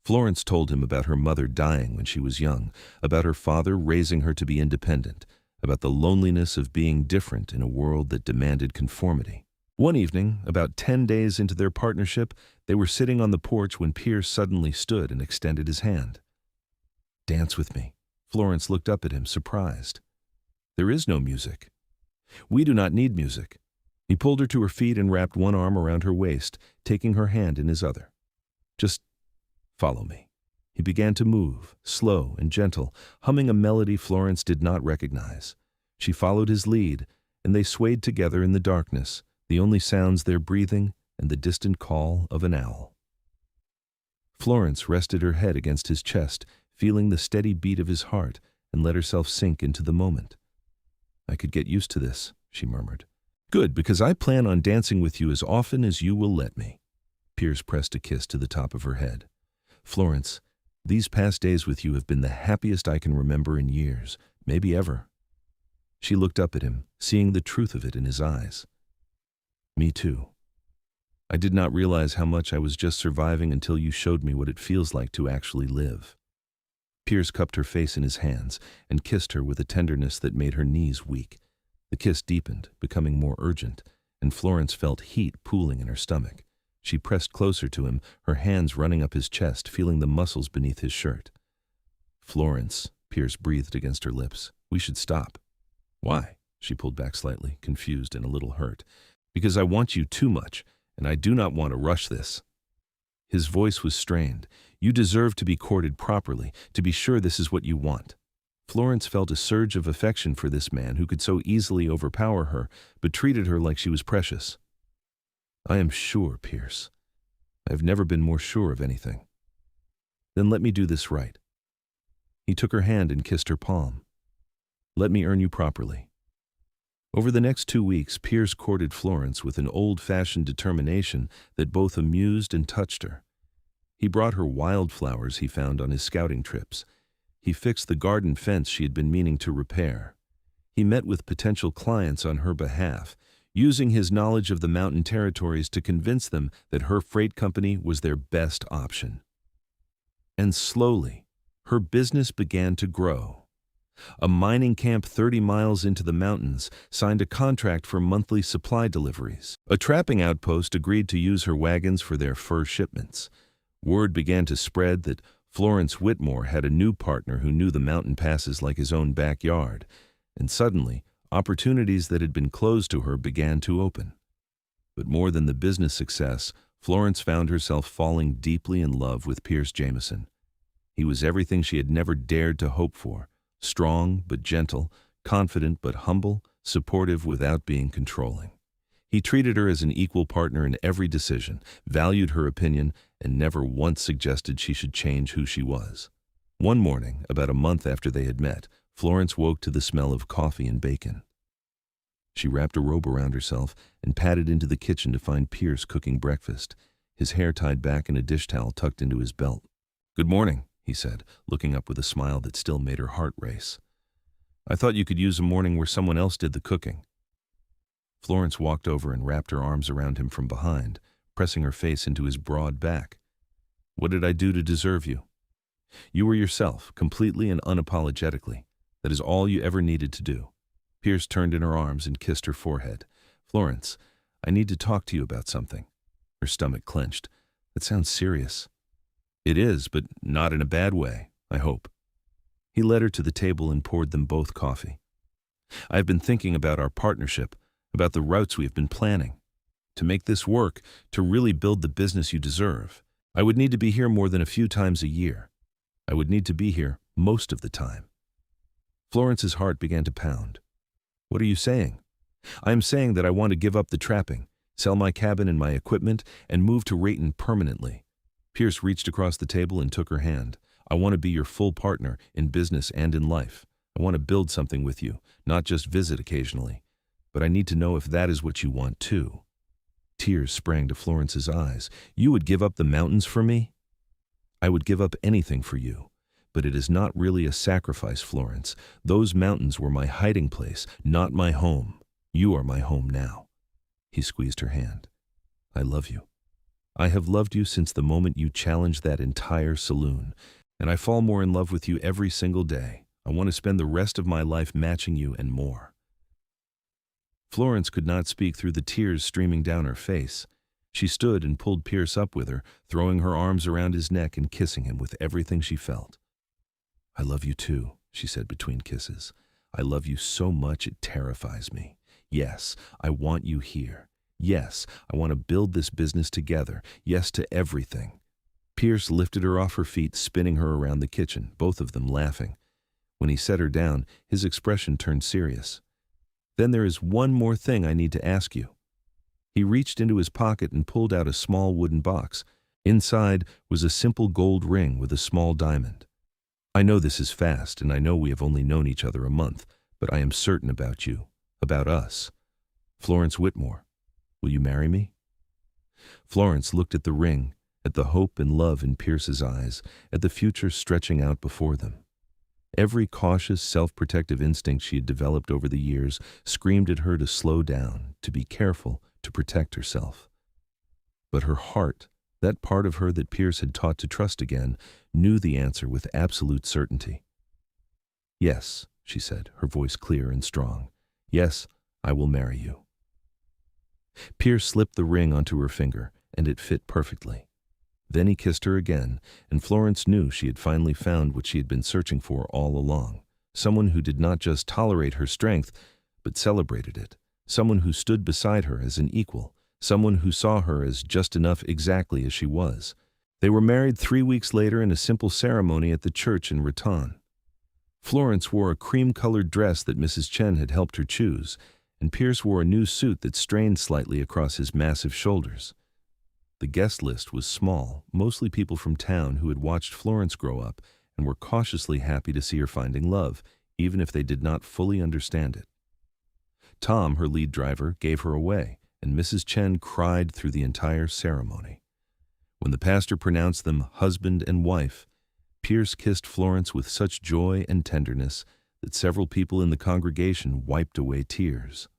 Florence told him about her mother dying when she was young, about her father raising her to be independent, about the loneliness of being different in a world that demanded conformity. One evening, about 10 days into their partnership, they were sitting on the porch when Pierce suddenly stood and extended his hand. "Dance with me." Florence looked up at him, surprised. There is no music. We do not need music. He pulled her to her feet and wrapped one arm around her waist, taking her hand in his other. Just follow me. He began to move, slow and gentle, humming a melody Florence did not recognize. She followed his lead, and they swayed together in the darkness, the only sounds their breathing and the distant call of an owl. Florence rested her head against his chest, feeling the steady beat of his heart, and let herself sink into the moment. I could get used to this, she murmured. Good, because I plan on dancing with you as often as you will let me. Pierce pressed a kiss to the top of her head. Florence, these past days with you have been the happiest I can remember in years, maybe ever. She looked up at him, seeing the truth of it in his eyes. Me too. I did not realize how much I was just surviving until you showed me what it feels like to actually live. Pierce cupped her face in his hands and kissed her with a tenderness that made her knees weak. The kiss deepened, becoming more urgent, and Florence felt heat pooling in her stomach. She pressed closer to him, her hands running up his chest, feeling the muscles beneath his shirt. Florence, Pierce breathed against her lips. We should stop. Why? She pulled back slightly, confused and a little hurt. Because I want you too much, and I do not want to rush this. His voice was strained. You deserve to be courted properly, to be sure this is what you want. Florence felt a surge of affection for this man who could so easily overpower her, but treated her like she was precious. I am sure, Pierce. I have never been more sure of anything. Then let me do this right. He took her hand and kissed her palm. Let me earn you properly. Over the next 2 weeks, Pierce courted Florence with an old-fashioned determination that both amused and touched her. He brought her wildflowers he found on his scouting trips. He fixed the garden fence she had been meaning to repair. He met with potential clients on her behalf, using his knowledge of the mountain territories to convince them that her freight company was their best option. And slowly, her business began to grow. A mining camp 30 miles into the mountains signed a contract for monthly supply deliveries. A trapping outpost agreed to use her wagons for their fur shipments. Word began to spread that Florence Whitmore had a new partner who knew the mountain passes like his own backyard, and suddenly, opportunities that had been closed to her began to open. But more than the business success, Florence found herself falling deeply in love with Pierce Jameson. He was everything she had never dared to hope for. Strong but gentle, confident but humble, supportive without being controlling. He treated her as an equal partner in every decision, valued her opinion, and never once suggested she should change who she was. One morning, about a month after they had met, Florence woke to the smell of coffee and bacon. She wrapped a robe around herself and padded into the kitchen to find Pierce cooking breakfast, his hair tied back and a dish towel tucked into his belt. Good morning, he said, looking up with a smile that still made her heart race. I thought you could use a morning where someone else did the cooking. Florence walked over and wrapped her arms around him from behind, pressing her face into his broad back. What did I do to deserve you? You were yourself, completely and unapologetically. That is all you ever needed to do. Pierce turned in her arms and kissed her forehead. Florence, I need to talk to you about something. Her stomach clenched. That sounds serious. It is, but not in a bad way, I hope. He led her to the table and poured them both coffee. I have been thinking about our partnership, about the routes we have been planning. To make this work, to really build the business you deserve, I would need to be here more than a few times a year. I would need to be here most of the time. Florence's heart began to pound. What are you saying? I am saying that I want to give up the trapping, sell my cabin and my equipment, and move to Rayton permanently. Pierce reached across the table and took her hand. I want to be your full partner in business and in life. I want to build something with you, not just visit occasionally. But I need to know if that is what you want too. Tears sprang to Florence's eyes. You would give up the mountains for me? I would give up anything for you. But it is not really a sacrifice, Florence. Those mountains were my hiding place, not my home. You are my home now. He squeezed her hand. I love you. I have loved you since the moment you challenged that entire saloon, and I fall more in love with you every single day. I want to spend the rest of my life matching you and more. Florence could not speak through the tears streaming down her face. She stood and pulled Pierce up with her, throwing her arms around his neck and kissing him with everything she felt. I love you too, she said between kisses. I love you so much it terrifies me. Yes, I want you here. Yes, I want to build this business together. Yes to everything." Pierce lifted her off her feet, spinning her around the kitchen, both of them laughing. When he set her down, his expression turned serious. "Then there is one more thing I need to ask you." He reached into his pocket and pulled out a small wooden box. Inside was a simple gold ring with a small diamond. "I know this is fast, and I know we have only known each other a month, but I am certain about you, about us. Florence Whitmore, will you marry me?" Florence looked at the ring, at the hope and love in Pierce's eyes, at the future stretching out before them. Every cautious, self-protective instinct she had developed over the years screamed at her to slow down, to be careful, to protect herself. But her heart, that part of her that Pierce had taught to trust again, knew the answer with absolute certainty. "Yes," she said, her voice clear and strong. "Yes, I will marry you." Pierce slipped the ring onto her finger, and it fit perfectly. Then he kissed her again, and Florence knew she had finally found what she had been searching for all along. Someone who did not just tolerate her strength, but celebrated it. Someone who stood beside her as an equal. Someone who saw her as just enough exactly as she was. They were married 3 weeks later in a simple ceremony at the church in Raton. Florence wore a cream-colored dress that Mrs. Chen had helped her choose, and Pierce wore a new suit that strained slightly across his massive shoulders. The guest list was small, mostly people from town who had watched Florence grow up and were cautiously happy to see her finding love, even if they did not fully understand it. Tom, her lead driver, gave her away, and Mrs. Chen cried through the entire ceremony. When the pastor pronounced them husband and wife, Pierce kissed Florence with such joy and tenderness that several people in the congregation wiped away tears.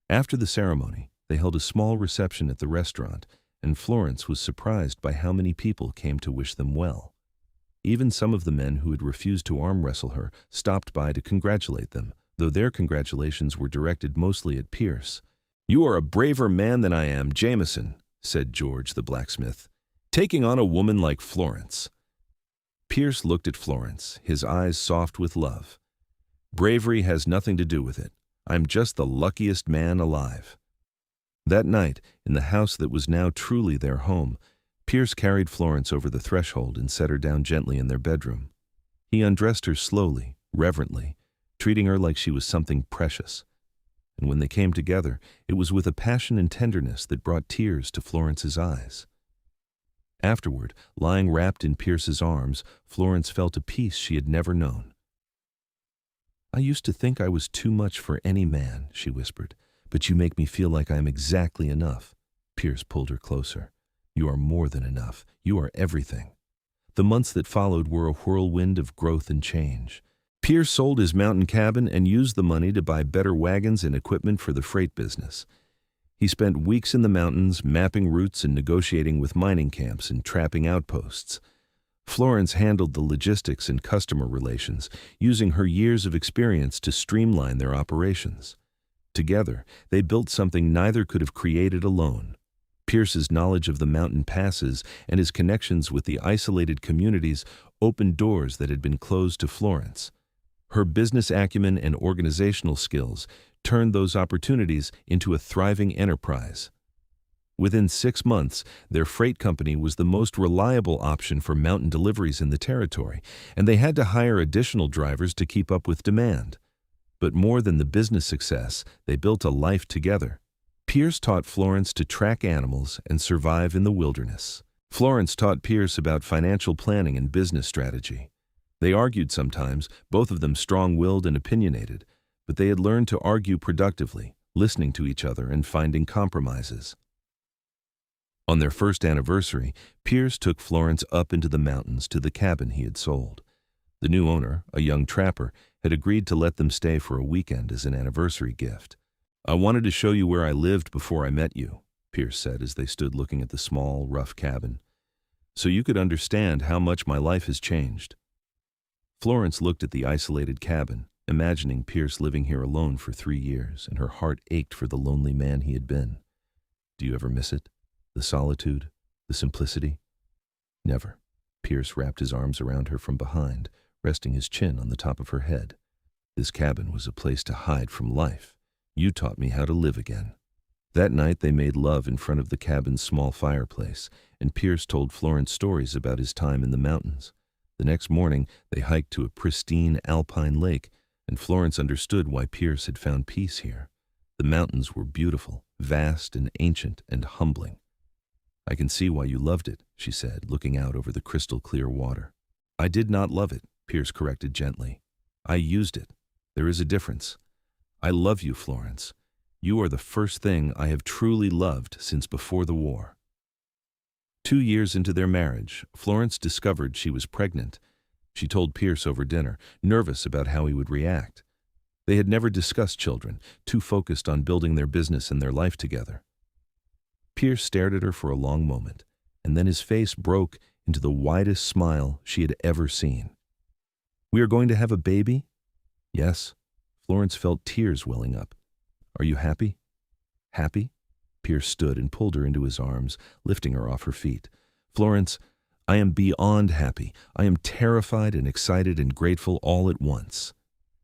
After the ceremony, they held a small reception at the restaurant, and Florence was surprised by how many people came to wish them well. Even some of the men who had refused to arm wrestle her stopped by to congratulate them, though their congratulations were directed mostly at Pierce. "You are a braver man than I am, Jameson," said George the blacksmith, "taking on a woman like Florence." Pierce looked at Florence, his eyes soft with love. "Bravery has nothing to do with it. I'm just the luckiest man alive." That night, in the house that was now truly their home, Pierce carried Florence over the threshold and set her down gently in their bedroom. He undressed her slowly, reverently, treating her like she was something precious. And when they came together, it was with a passion and tenderness that brought tears to Florence's eyes. Afterward, lying wrapped in Pierce's arms, Florence felt a peace she had never known. "I used to think I was too much for any man," she whispered, "but you make me feel like I am exactly enough." Pierce pulled her closer. "You are more than enough. You are everything." The months that followed were a whirlwind of growth and change. Pierce sold his mountain cabin and used the money to buy better wagons and equipment for the freight business. He spent weeks in the mountains, mapping routes and negotiating with mining camps and trapping outposts. Florence handled the logistics and customer relations, using her years of experience to streamline their operations. Together, they built something neither could have created alone. Pierce's knowledge of the mountain passes and his connections with the isolated communities opened doors that had been closed to Florence. Her business acumen and organizational skills turned those opportunities into a thriving enterprise. Within 6 months, their freight company was the most reliable option for mountain deliveries in the territory, and they had to hire additional drivers to keep up with demand. But more than the business success, they built a life together. Pierce taught Florence to track animals and survive in the wilderness. Florence taught Pierce about financial planning and business strategy. They argued sometimes, both of them strong-willed and opinionated, but they had learned to argue productively, listening to each other and finding compromises. On their first anniversary, Pierce took Florence up into the mountains to the cabin he had sold. The new owner, a young trapper, had agreed to let them stay for a weekend as an anniversary gift. "I wanted to show you where I lived before I met you," Pierce said as they stood looking at the small, rough cabin, "so you could understand how much my life has changed." Florence looked at the isolated cabin, imagining Pierce living here alone for 3 years, and her heart ached for the lonely man he had been. "Do you ever miss it? The solitude? The simplicity?" "Never." Pierce wrapped his arms around her from behind, resting his chin on the top of her head. This cabin was a place to hide from life. You taught me how to live again." That night they made love in front of the cabin's small fireplace, and Pierce told Florence stories about his time in the mountains. The next morning they hiked to a pristine alpine lake, and Florence understood why Pierce had found peace here. The mountains were beautiful, vast and ancient and humbling. "I can see why you loved it," she said, looking out over the crystal-clear water. "I did not love it," Pierce corrected gently. "I used it. There is a difference. I love you, Florence. You are the first thing I have truly loved since before the war." 2 years into their marriage, Florence discovered she was pregnant. She told Pierce over dinner, nervous about how he would react. They had never discussed children, too focused on building their business and their life together. Pierce stared at her for a long moment, and then his face broke into the widest smile she had ever seen. "We are going to have a baby?" "Yes." Florence felt tears welling up. "Are you happy?" "Happy?" Pierce stood and pulled her into his arms, lifting her off her feet. "Florence, I am beyond happy. I am terrified and excited and grateful all at once."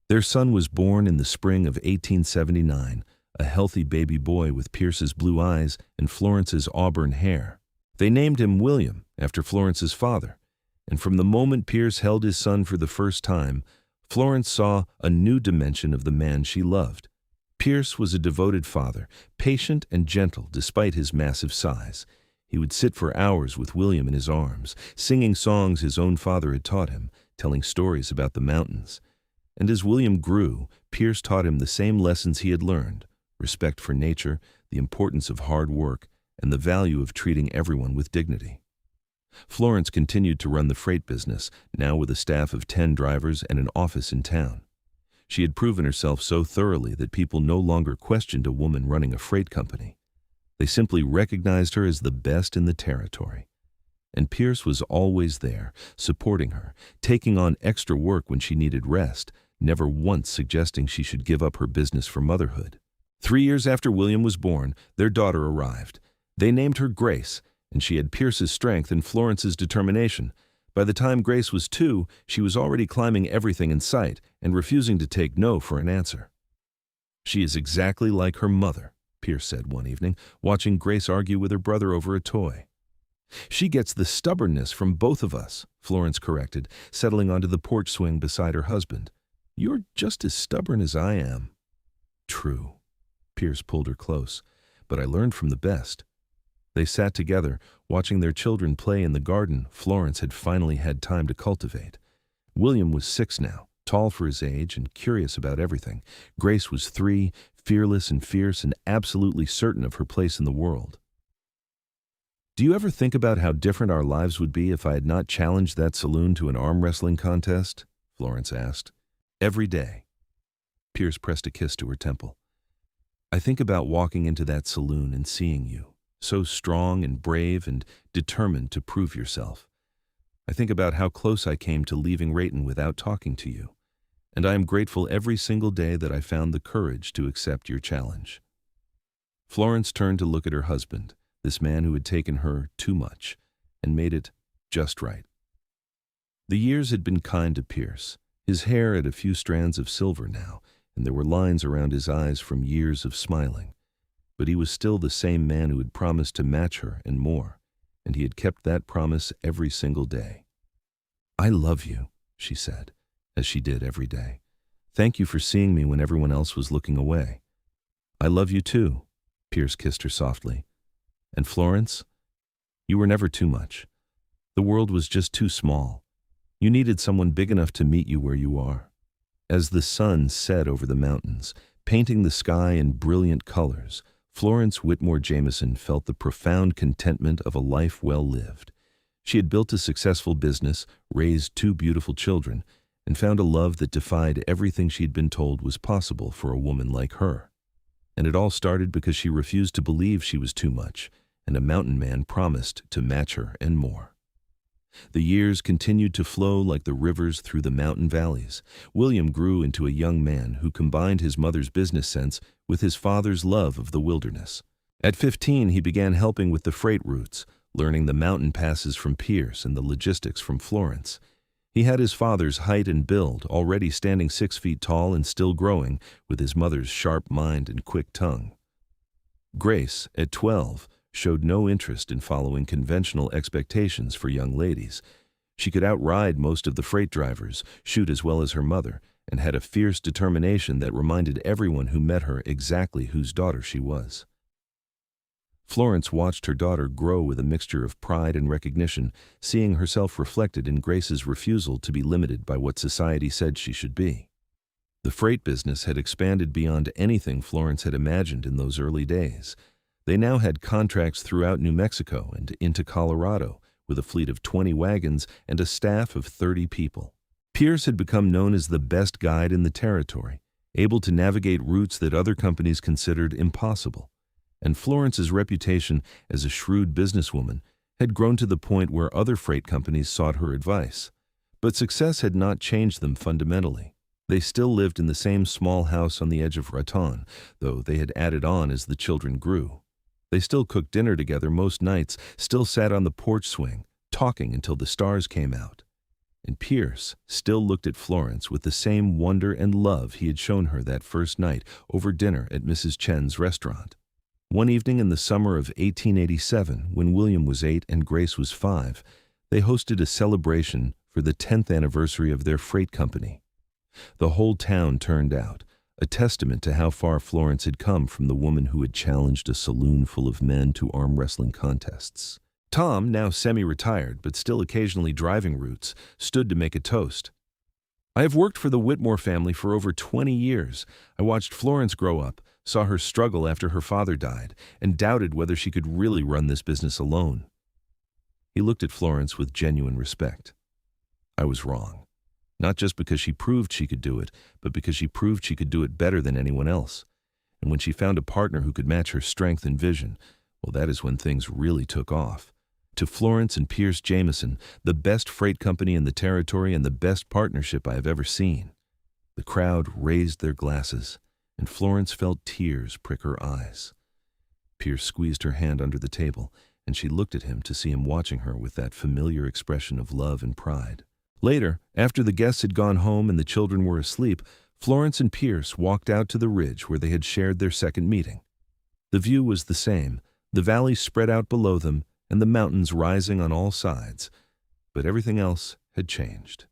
Their son was born in the spring of 1879, a healthy baby boy with Pierce's blue eyes and Florence's auburn hair. They named him William, after Florence's father, and from the moment Pierce held his son for the first time, Florence saw a new dimension of the man she loved. Pierce was a devoted father, patient and gentle despite his massive size. He would sit for hours with William in his arms, singing songs his own father had taught him, telling stories about the mountains. And as William grew, Pierce taught him the same lessons he had learned: respect for nature, the importance of hard work, and the value of treating everyone with dignity. Florence continued to run the freight business, now with a staff of 10 drivers and an office in town. She had proven herself so thoroughly that people no longer questioned a woman running a freight company. They simply recognized her as the best in the territory. And Pierce was always there, supporting her, taking on extra work when she needed rest, never once suggesting she should give up her business for motherhood. 3 years after William was born, their daughter arrived. They named her Grace, and she had Pierce's strength and Florence's determination. By the time Grace was 2, she was already climbing everything in sight and refusing to take no for an answer. "She is exactly like her mother," Pierce said one evening, watching Grace argue with her brother over a toy. "She gets the stubbornness from both of us," Florence corrected, settling onto the porch swing beside her husband. "You're just as stubborn as I am." "True." Pierce pulled her close. "But I learned from the best." They sat together, watching their children play in the garden Florence had finally had time to cultivate. William was 6 now, tall for his age and curious about everything. Grace was 3, fearless and fierce and absolutely certain of her place in the world. "Do you ever think about how different our lives would be if I had not challenged that saloon to an arm wrestling contest?" Florence asked. "Every day." Pierce pressed a kiss to her temple. "I think about walking into that saloon and seeing you, so strong and brave and determined to prove yourself. I think about how close I came to leaving Rayton without talking to you, and I am grateful every single day that I found the courage to accept your challenge." Florence turned to look at her husband, this man who had taken her too much and made it just right. The years had been kind to Pierce. His hair had a few strands of silver now, and there were lines around his eyes from years of smiling. But he was still the same man who had promised to match her and more, and he had kept that promise every single day. "I love you," she said, as she did every day. "Thank you for seeing me when everyone else was looking away." "I love you too," Pierce kissed her softly. "And Florence, you were never too much. The world was just too small. You needed someone big enough to meet you where you are." As the sun set over the mountains, painting the sky in brilliant colors, Florence Whitmore Jameson felt the profound contentment of a life well lived. She had built a successful business, raised 2 beautiful children, and found a love that defied everything she had been told was possible for a woman like her. And it all started because she refused to believe she was too much, and a mountain man promised to match her and more. The years continued to flow like the rivers through the mountain valleys. William grew into a young man who combined his mother's business sense with his father's love of the wilderness. At 15, he began helping with the freight routes, learning the mountain passes from Pierce and the logistics from Florence. He had his father's height and build, already standing 6 feet tall and still growing, with his mother's sharp mind and quick tongue. Grace, at 12, showed no interest in following conventional expectations for young ladies. She could outride most of the freight drivers, shoot as well as her mother, and had a fierce determination that reminded everyone who met her exactly whose daughter she was. Florence watched her daughter grow with a mixture of pride and recognition, seeing herself reflected in Grace's refusal to be limited by what society said she should be. The freight business had expanded beyond anything Florence had imagined in those early days. They now had contracts throughout New Mexico and into Colorado, with a fleet of 20 wagons and a staff of 30 people. Pierce had become known as the best guide in the territory, able to navigate routes that other companies considered impossible. And Florence's reputation as a shrewd businesswoman had grown to the point where other freight companies sought her advice. But success had not changed them fundamentally. They still lived in the same small house on the edge of Raton, though they had added on as the children grew. They still cooked dinner together most nights, still sat on the porch swing, talking until the stars came out. And Pierce still looked at Florence with the same wonder and love he had shown her that first night over dinner at Mrs. Chen's restaurant. One evening in the summer of 1887, when William was 8 and Grace was 5, they hosted a celebration for the 10th anniversary of their freight company. The whole town turned out, a testament to how far Florence had come from the woman who had challenged a saloon full of men to arm wrestling contests. Tom, now semi-retired but still occasionally driving routes, stood to make a toast. "I have worked for the Whitmore family for over 20 years. I watched Florence grow up, saw her struggle after her father died, and doubted whether she could really run this business alone." He looked at Florence with genuine respect. "I was wrong. Not just because she proved she could do it, but because she proved she could do it better than anyone else. And when she found a partner who could match her strength and vision, well, that is when things really took off. To Florence and Pierce Jameson, the best freight company in the territory and the best partnership I have ever seen." The crowd raised their glasses, and Florence felt tears prick her eyes. Pierce squeezed her hand under the table, and she looked at him to see him watching her with that familiar expression of love and pride. Later, after the guests had gone home and the children were asleep, Florence and Pierce walked out to the ridge where they had shared their second meeting. The view was the same, the valley spread out below them, and the mountains rising on all sides, but everything else had changed.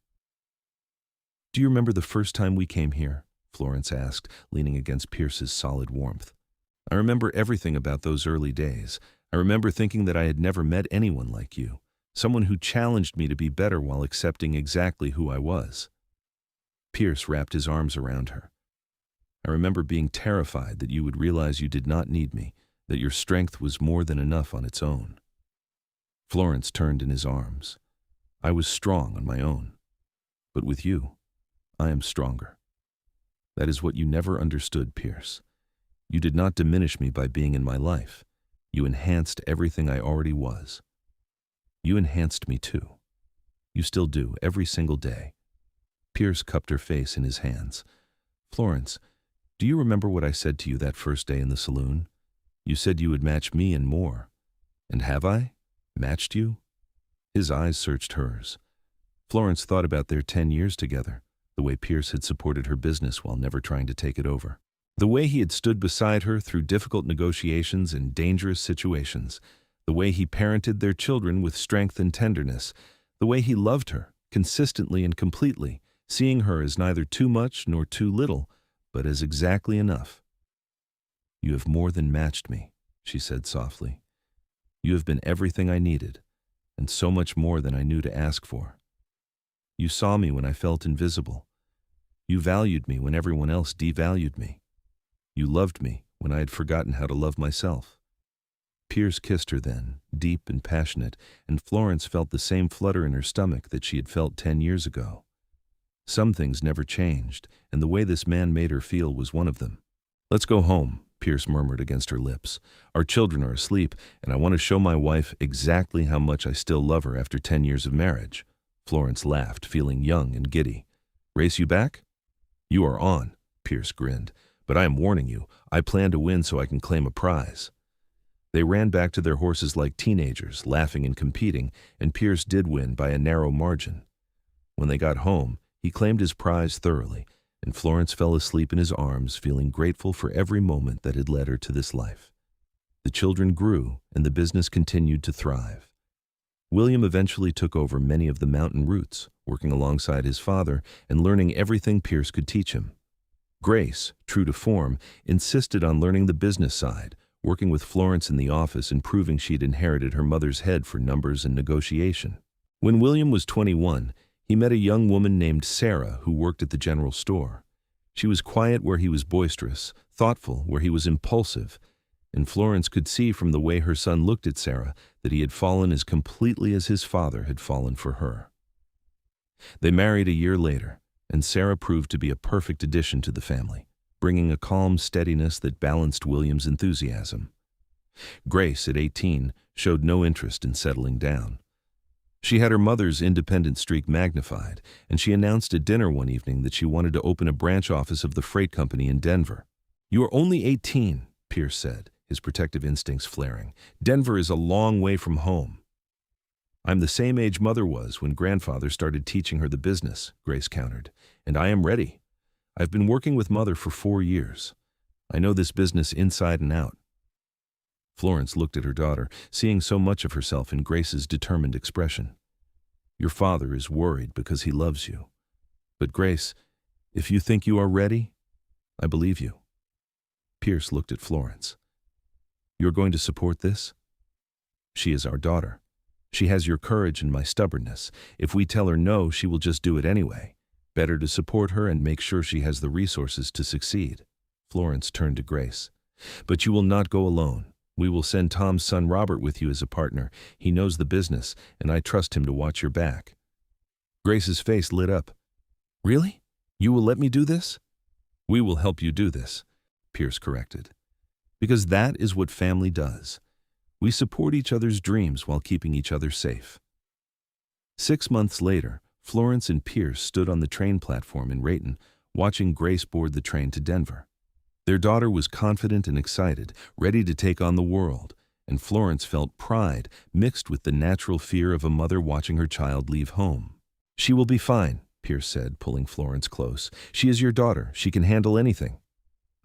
"Do you remember the first time we came here?" Florence asked, leaning against Pierce's solid warmth. "I remember everything about those early days. I remember thinking that I had never met anyone like you, someone who challenged me to be better while accepting exactly who I was." Pierce wrapped his arms around her. "I remember being terrified that you would realize you did not need me, that your strength was more than enough on its own." Florence turned in his arms. "I was strong on my own. But with you, I am stronger. That is what you never understood, Pierce. You did not diminish me by being in my life. You enhanced everything I already was. You enhanced me too. You still do, every single day." Pierce cupped her face in his hands. "Florence, do you remember what I said to you that first day in the saloon? You said you would match me and more. And have I? Matched you?" His eyes searched hers. Florence thought about their 10 years together, the way Pierce had supported her business while never trying to take it over. The way he had stood beside her through difficult negotiations and dangerous situations. The way he parented their children with strength and tenderness. The way he loved her, consistently and completely, seeing her as neither too much nor too little, but as exactly enough. "You have more than matched me," she said softly. "You have been everything I needed, and so much more than I knew to ask for. You saw me when I felt invisible. You valued me when everyone else devalued me. You loved me when I had forgotten how to love myself." Pierce kissed her then, deep and passionate, and Florence felt the same flutter in her stomach that she had felt 10 years ago. Some things never changed, and the way this man made her feel was one of them. "Let's go home," Pierce murmured against her lips. "Our children are asleep, and I want to show my wife exactly how much I still love her after 10 years of marriage." Florence laughed, feeling young and giddy. "Race you back?" "You are on," Pierce grinned. "But I am warning you, I plan to win so I can claim a prize." They ran back to their horses like teenagers, laughing and competing, and Pierce did win by a narrow margin. When they got home, he claimed his prize thoroughly, and Florence fell asleep in his arms, feeling grateful for every moment that had led her to this life. The children grew, and the business continued to thrive. William eventually took over many of the mountain routes, working alongside his father and learning everything Pierce could teach him. Grace, true to form, insisted on learning the business side, working with Florence in the office and proving she'd inherited her mother's head for numbers and negotiation. When William was 21, he met a young woman named Sarah who worked at the general store. She was quiet where he was boisterous, thoughtful where he was impulsive, and Florence could see from the way her son looked at Sarah that he had fallen as completely as his father had fallen for her. They married a year later, and Sarah proved to be a perfect addition to the family, bringing a calm steadiness that balanced William's enthusiasm. Grace, at 18, showed no interest in settling down. She had her mother's independent streak magnified, and she announced at dinner one evening that she wanted to open a branch office of the freight company in Denver. "You are only 18, Pierce said, his protective instincts flaring. "Denver is a long way from home." "I'm the same age Mother was when Grandfather started teaching her the business," Grace countered, "and I am ready. I've been working with Mother for 4 years. I know this business inside and out." Florence looked at her daughter, seeing so much of herself in Grace's determined expression. "Your father is worried because he loves you. But Grace, if you think you are ready, I believe you." Pierce looked at Florence. "You're going to support this? She is our daughter. She has your courage and my stubbornness. If we tell her no, she will just do it anyway. Better to support her and make sure she has the resources to succeed." Florence turned to Grace. "But you will not go alone. We will send Tom's son Robert with you as a partner. He knows the business, and I trust him to watch your back." Grace's face lit up. "Really? You will let me do this?" "We will help you do this," Pierce corrected. "Because that is what family does. We support each other's dreams while keeping each other safe." 6 months later, Florence and Pierce stood on the train platform in Rayton, watching Grace board the train to Denver. Their daughter was confident and excited, ready to take on the world, and Florence felt pride mixed with the natural fear of a mother watching her child leave home. "She will be fine," Pierce said, pulling Florence close. "She is your daughter. She can handle anything."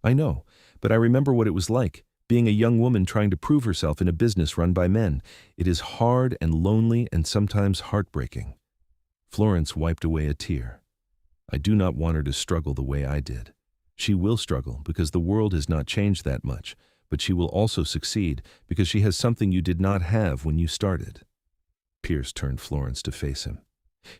"I know, but I remember what it was like, being a young woman trying to prove herself in a business run by men. It is hard and lonely and sometimes heartbreaking." Florence wiped away a tear. "I do not want her to struggle the way I did. She will struggle because the world has not changed that much, but she will also succeed because she has something you did not have when you started." Pierce turned Florence to face him.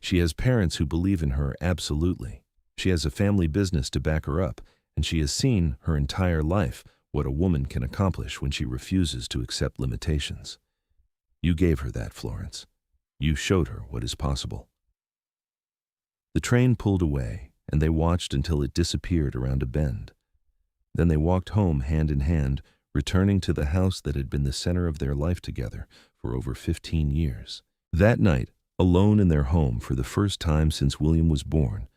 "She has parents who believe in her absolutely. She has a family business to back her up, and she has seen her entire life what a woman can accomplish when she refuses to accept limitations. You gave her that, Florence. You showed her what is possible." The train pulled away, and they watched until it disappeared around a bend. Then they walked home hand in hand, returning to the house that had been the center of their life together for over 15 years. That night, alone in their home for the first time since William was born,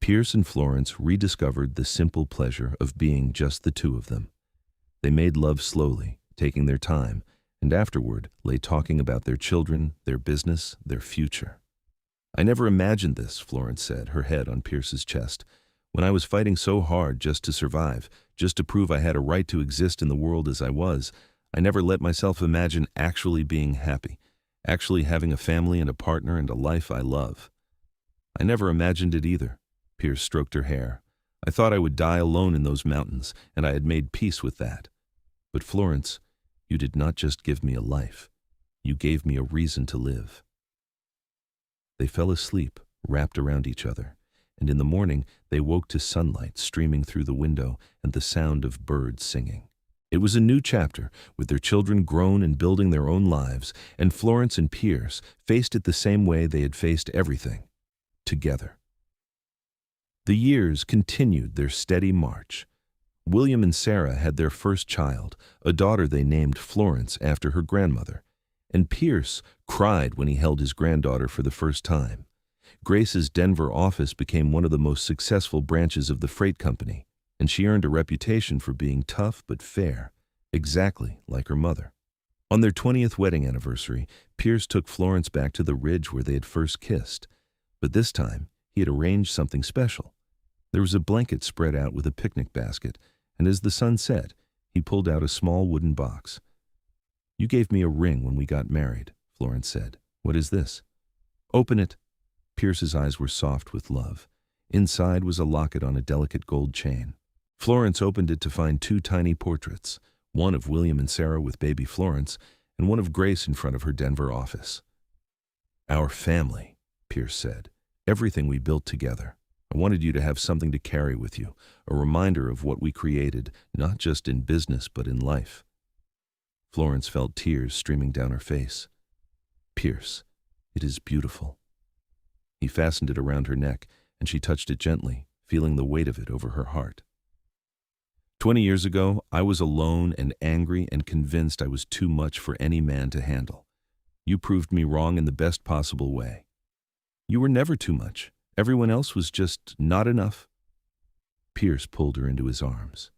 Pierce and Florence rediscovered the simple pleasure of being just the two of them. They made love slowly, taking their time, and afterward lay talking about their children, their business, their future. "I never imagined this," Florence said, her head on Pierce's chest. "When I was fighting so hard just to survive, just to prove I had a right to exist in the world as I was, I never let myself imagine actually being happy, actually having a family and a partner and a life I love." "I never imagined it either." Pierce stroked her hair. "I thought I would die alone in those mountains, and I had made peace with that. But Florence, you did not just give me a life. You gave me a reason to live." They fell asleep, wrapped around each other, and in the morning they woke to sunlight streaming through the window and the sound of birds singing. It was a new chapter, with their children grown and building their own lives, and Florence and Pierce faced it the same way they had faced everything, together. The years continued their steady march. William and Sarah had their first child, a daughter they named Florence after her grandmother, and Pierce cried when he held his granddaughter for the first time. Grace's Denver office became one of the most successful branches of the freight company, and she earned a reputation for being tough but fair, exactly like her mother. On their 20th wedding anniversary, Pierce took Florence back to the ridge where they had first kissed. But this time, he had arranged something special. There was a blanket spread out with a picnic basket, and as the sun set, he pulled out a small wooden box. "You gave me a ring when we got married," Florence said. "What is this?" "Open it." Pierce's eyes were soft with love. Inside was a locket on a delicate gold chain. Florence opened it to find two tiny portraits, one of William and Sarah with baby Florence, and one of Grace in front of her Denver office. "Our family," Pierce said. "Everything we built together. I wanted you to have something to carry with you, a reminder of what we created, not just in business but in life." Florence felt tears streaming down her face. "Pierce, it is beautiful." He fastened it around her neck, and she touched it gently, feeling the weight of it over her heart. 20 years ago, I was alone and angry and convinced I was too much for any man to handle. You proved me wrong in the best possible way. You were never too much. Everyone else was just not enough." Pierce pulled her into his arms.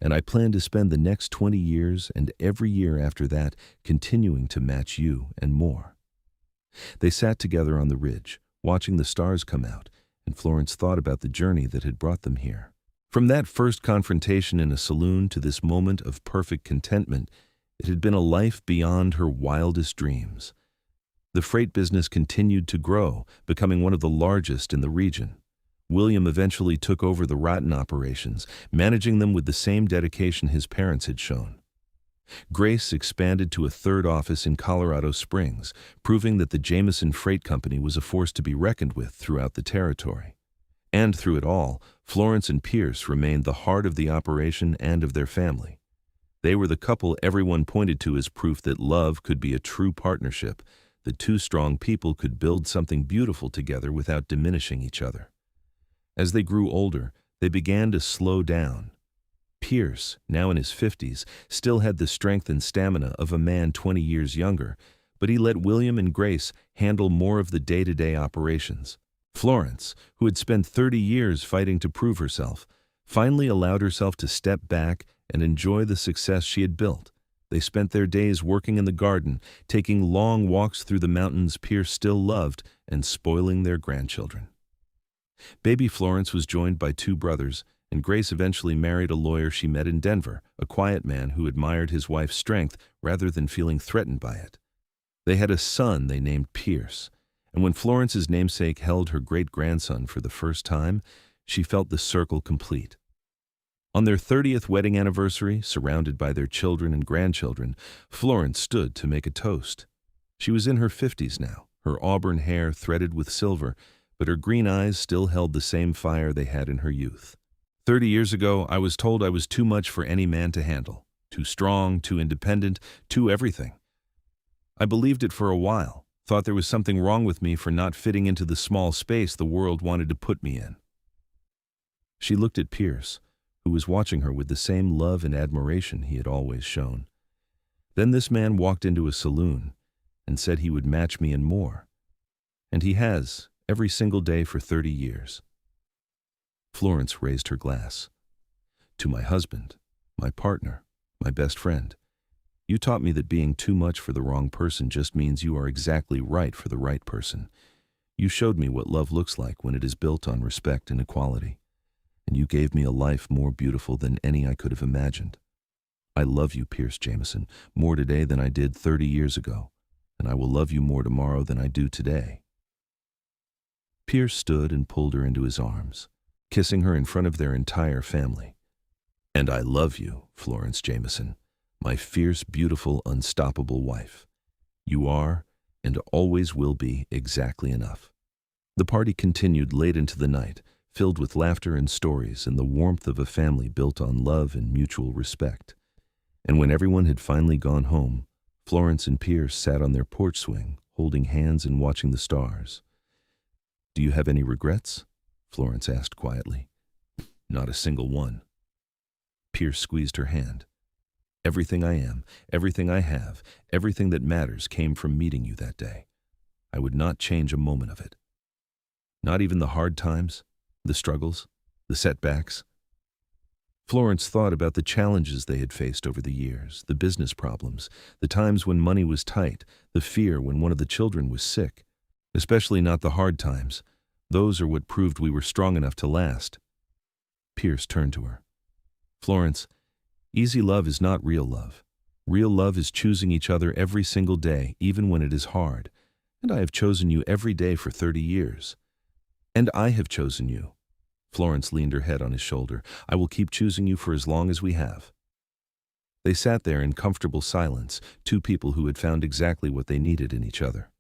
"And I plan to spend the next 20 years and every year after that continuing to match you and more." They sat together on the ridge, watching the stars come out, and Florence thought about the journey that had brought them here. From that first confrontation in a saloon to this moment of perfect contentment, it had been a life beyond her wildest dreams. The freight business continued to grow, becoming one of the largest in the region. William eventually took over the Rotten operations, managing them with the same dedication his parents had shown. Grace expanded to a third office in Colorado Springs, proving that the Jameson Freight Company was a force to be reckoned with throughout the territory. And through it all, Florence and Pierce remained the heart of the operation and of their family. They were the couple everyone pointed to as proof that love could be a true partnership, that two strong people could build something beautiful together without diminishing each other. As they grew older, they began to slow down. Pierce, now in his 50s, still had the strength and stamina of a man 20 years younger, but he let William and Grace handle more of the day-to-day operations. Florence, who had spent 30 years fighting to prove herself, finally allowed herself to step back and enjoy the success she had built. They spent their days working in the garden, taking long walks through the mountains Pierce still loved, and spoiling their grandchildren. Baby Florence was joined by two brothers, and Grace eventually married a lawyer she met in Denver, a quiet man who admired his wife's strength rather than feeling threatened by it. They had a son they named Pierce, and when Florence's namesake held her great-grandson for the first time, she felt the circle complete. On their 30th wedding anniversary, surrounded by their children and grandchildren, Florence stood to make a toast. She was in her 50s now, her auburn hair threaded with silver, but her green eyes still held the same fire they had in her youth. 30 years ago, I was told I was too much for any man to handle, too strong, too independent, too everything. I believed it for a while, thought there was something wrong with me for not fitting into the small space the world wanted to put me in. She looked at Pierce, who was watching her with the same love and admiration he had always shown. Then this man walked into a saloon and said he would match me and more. And he has, every single day for 30 years. Florence raised her glass. "To my husband, my partner, my best friend. You taught me that being too much for the wrong person just means you are exactly right for the right person. You showed me what love looks like when it is built on respect and equality. And you gave me a life more beautiful than any I could have imagined. I love you, Pierce Jameson, more today than I did 30 years ago, and I will love you more tomorrow than I do today." Pierce stood and pulled her into his arms, kissing her in front of their entire family. "And I love you, Florence Jameson, my fierce, beautiful, unstoppable wife. You are, and always will be, exactly enough." The party continued late into the night, filled with laughter and stories and the warmth of a family built on love and mutual respect. And when everyone had finally gone home, Florence and Pierce sat on their porch swing, holding hands and watching the stars. "Do you have any regrets?" Florence asked quietly. "Not a single one." Pierce squeezed her hand. "Everything I am, everything I have, everything that matters came from meeting you that day. I would not change a moment of it. Not even the hard times, the struggles, the setbacks." Florence thought about the challenges they had faced over the years, the business problems, the times when money was tight, the fear when one of the children was sick. Especially not the hard times, Those are what proved we were strong enough to last." Pierce turned to her. "Florence, easy love is not real love. Real love is choosing each other every single day, even when it is hard. And I have chosen you every day for 30 years. And I have chosen you." Florence leaned her head on his shoulder. "I will keep choosing you for as long as we have." They sat there in comfortable silence, two people who had found exactly what they needed in each other.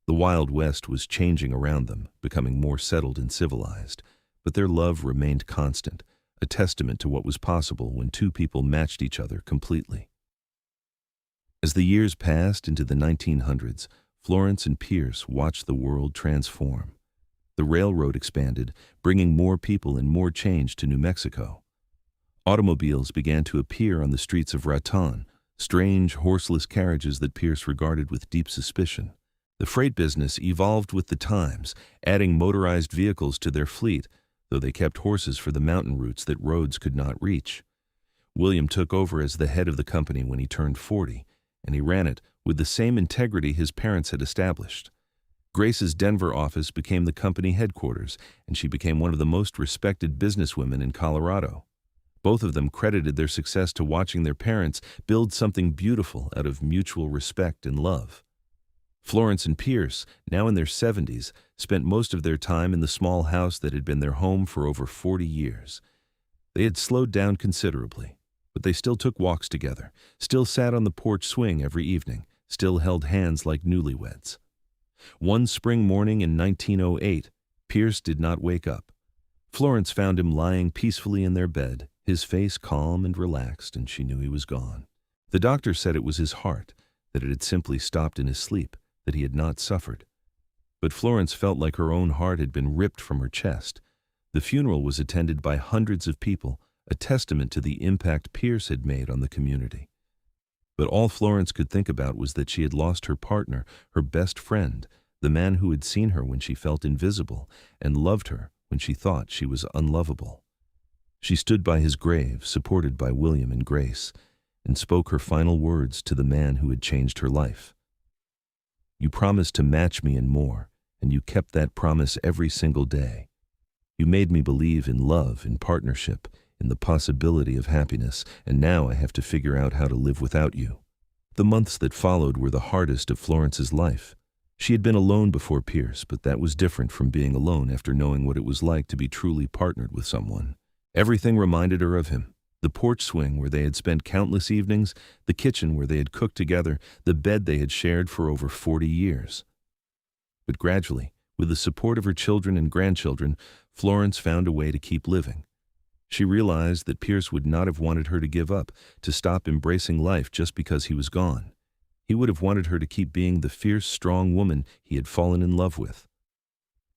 The Wild West was changing around them, becoming more settled and civilized, but their love remained constant, a testament to what was possible when two people matched each other completely. As the years passed into the 1900s, Florence and Pierce watched the world transform. The railroad expanded, bringing more people and more change to New Mexico. Automobiles began to appear on the streets of Raton, strange, horseless carriages that Pierce regarded with deep suspicion. The freight business evolved with the times, adding motorized vehicles to their fleet, though they kept horses for the mountain routes that roads could not reach. William took over as the head of the company when he turned 40, and he ran it with the same integrity his parents had established. Grace's Denver office became the company headquarters, and she became one of the most respected businesswomen in Colorado. Both of them credited their success to watching their parents build something beautiful out of mutual respect and love. Florence and Pierce, now in their 70s, spent most of their time in the small house that had been their home for over 40 years. They had slowed down considerably, but they still took walks together, still sat on the porch swing every evening, still held hands like newlyweds. One spring morning in 1908, Pierce did not wake up. Florence found him lying peacefully in their bed, his face calm and relaxed, and she knew he was gone. The doctor said it was his heart, that it had simply stopped in his sleep, that he had not suffered. But Florence felt like her own heart had been ripped from her chest. The funeral was attended by hundreds of people, a testament to the impact Pierce had made on the community. But all Florence could think about was that she had lost her partner, her best friend, the man who had seen her when she felt invisible and loved her when she thought she was unlovable. She stood by his grave, supported by William and Grace, and spoke her final words to the man who had changed her life. "You promised to match me and more, and you kept that promise every single day. You made me believe in love, in partnership, in the possibility of happiness, and now I have to figure out how to live without you." The months that followed were the hardest of Florence's life. She had been alone before Pierce, but that was different from being alone after knowing what it was like to be truly partnered with someone. Everything reminded her of him. The porch swing where they had spent countless evenings, the kitchen where they had cooked together, the bed they had shared for over 40 years. But gradually, with the support of her children and grandchildren, Florence found a way to keep living. She realized that Pierce would not have wanted her to give up, to stop embracing life just because he was gone. He would have wanted her to keep being the fierce, strong woman he had fallen in love with.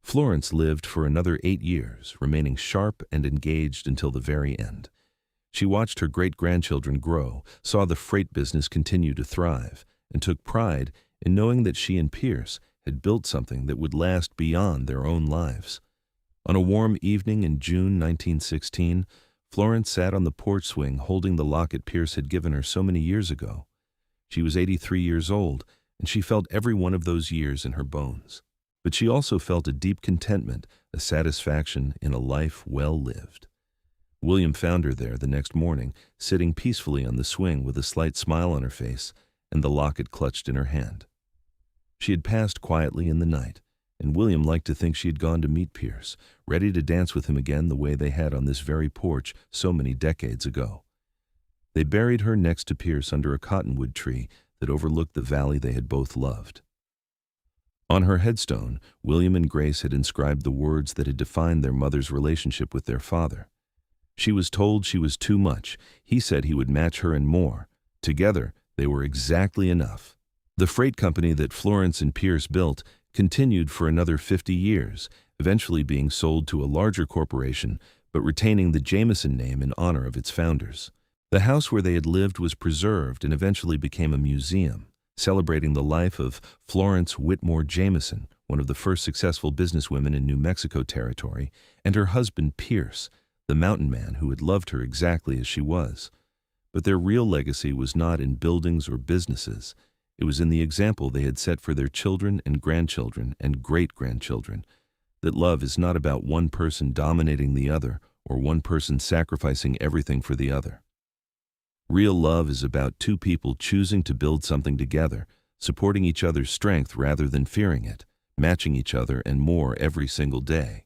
Florence lived for another 8 years, remaining sharp and engaged until the very end. She watched her great-grandchildren grow, saw the freight business continue to thrive, and took pride in knowing that she and Pierce had built something that would last beyond their own lives. On a warm evening in June 1916, Florence sat on the porch swing holding the locket Pierce had given her so many years ago. She was 83 years old, and she felt every one of those years in her bones. But she also felt a deep contentment, a satisfaction in a life well lived. William found her there the next morning, sitting peacefully on the swing with a slight smile on her face and the locket clutched in her hand. She had passed quietly in the night, and William liked to think she had gone to meet Pierce, ready to dance with him again the way they had on this very porch so many decades ago. They buried her next to Pierce under a cottonwood tree that overlooked the valley they had both loved. On her headstone, William and Grace had inscribed the words that had defined their mother's relationship with their father. She was told she was too much. He said he would match her and more. Together, they were exactly enough. The freight company that Florence and Pierce built continued for another 50 years, eventually being sold to a larger corporation, but retaining the Jameson name in honor of its founders. The house where they had lived was preserved and eventually became a museum, celebrating the life of Florence Whitmore Jameson, one of the first successful businesswomen in New Mexico territory, and her husband Pierce, the mountain man who had loved her exactly as she was. But their real legacy was not in buildings or businesses. It was in the example they had set for their children and grandchildren and great-grandchildren. that love is not about one person dominating the other or one person sacrificing everything for the other. Real love is about two people choosing to build something together, supporting each other's strength rather than fearing it, matching each other and more every single day.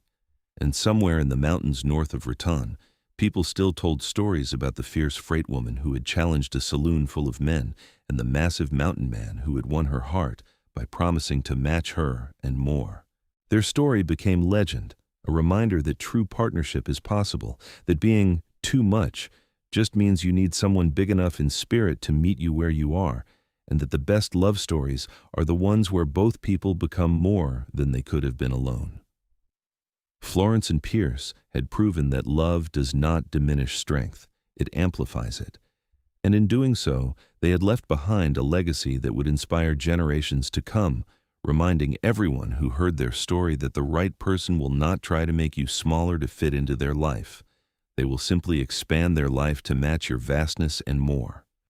And somewhere in the mountains north of Raton, people still told stories about the fierce freight woman who had challenged a saloon full of men and the massive mountain man who had won her heart by promising to match her and more. Their story became legend, a reminder that true partnership is possible, that being too much just means you need someone big enough in spirit to meet you where you are, and that the best love stories are the ones where both people become more than they could have been alone. Florence and Pierce had proven that love does not diminish strength, it amplifies it. And in doing so, they had left behind a legacy that would inspire generations to come, reminding everyone who heard their story that the right person will not try to make you smaller to fit into their life. They will simply expand their life to match your vastness and more.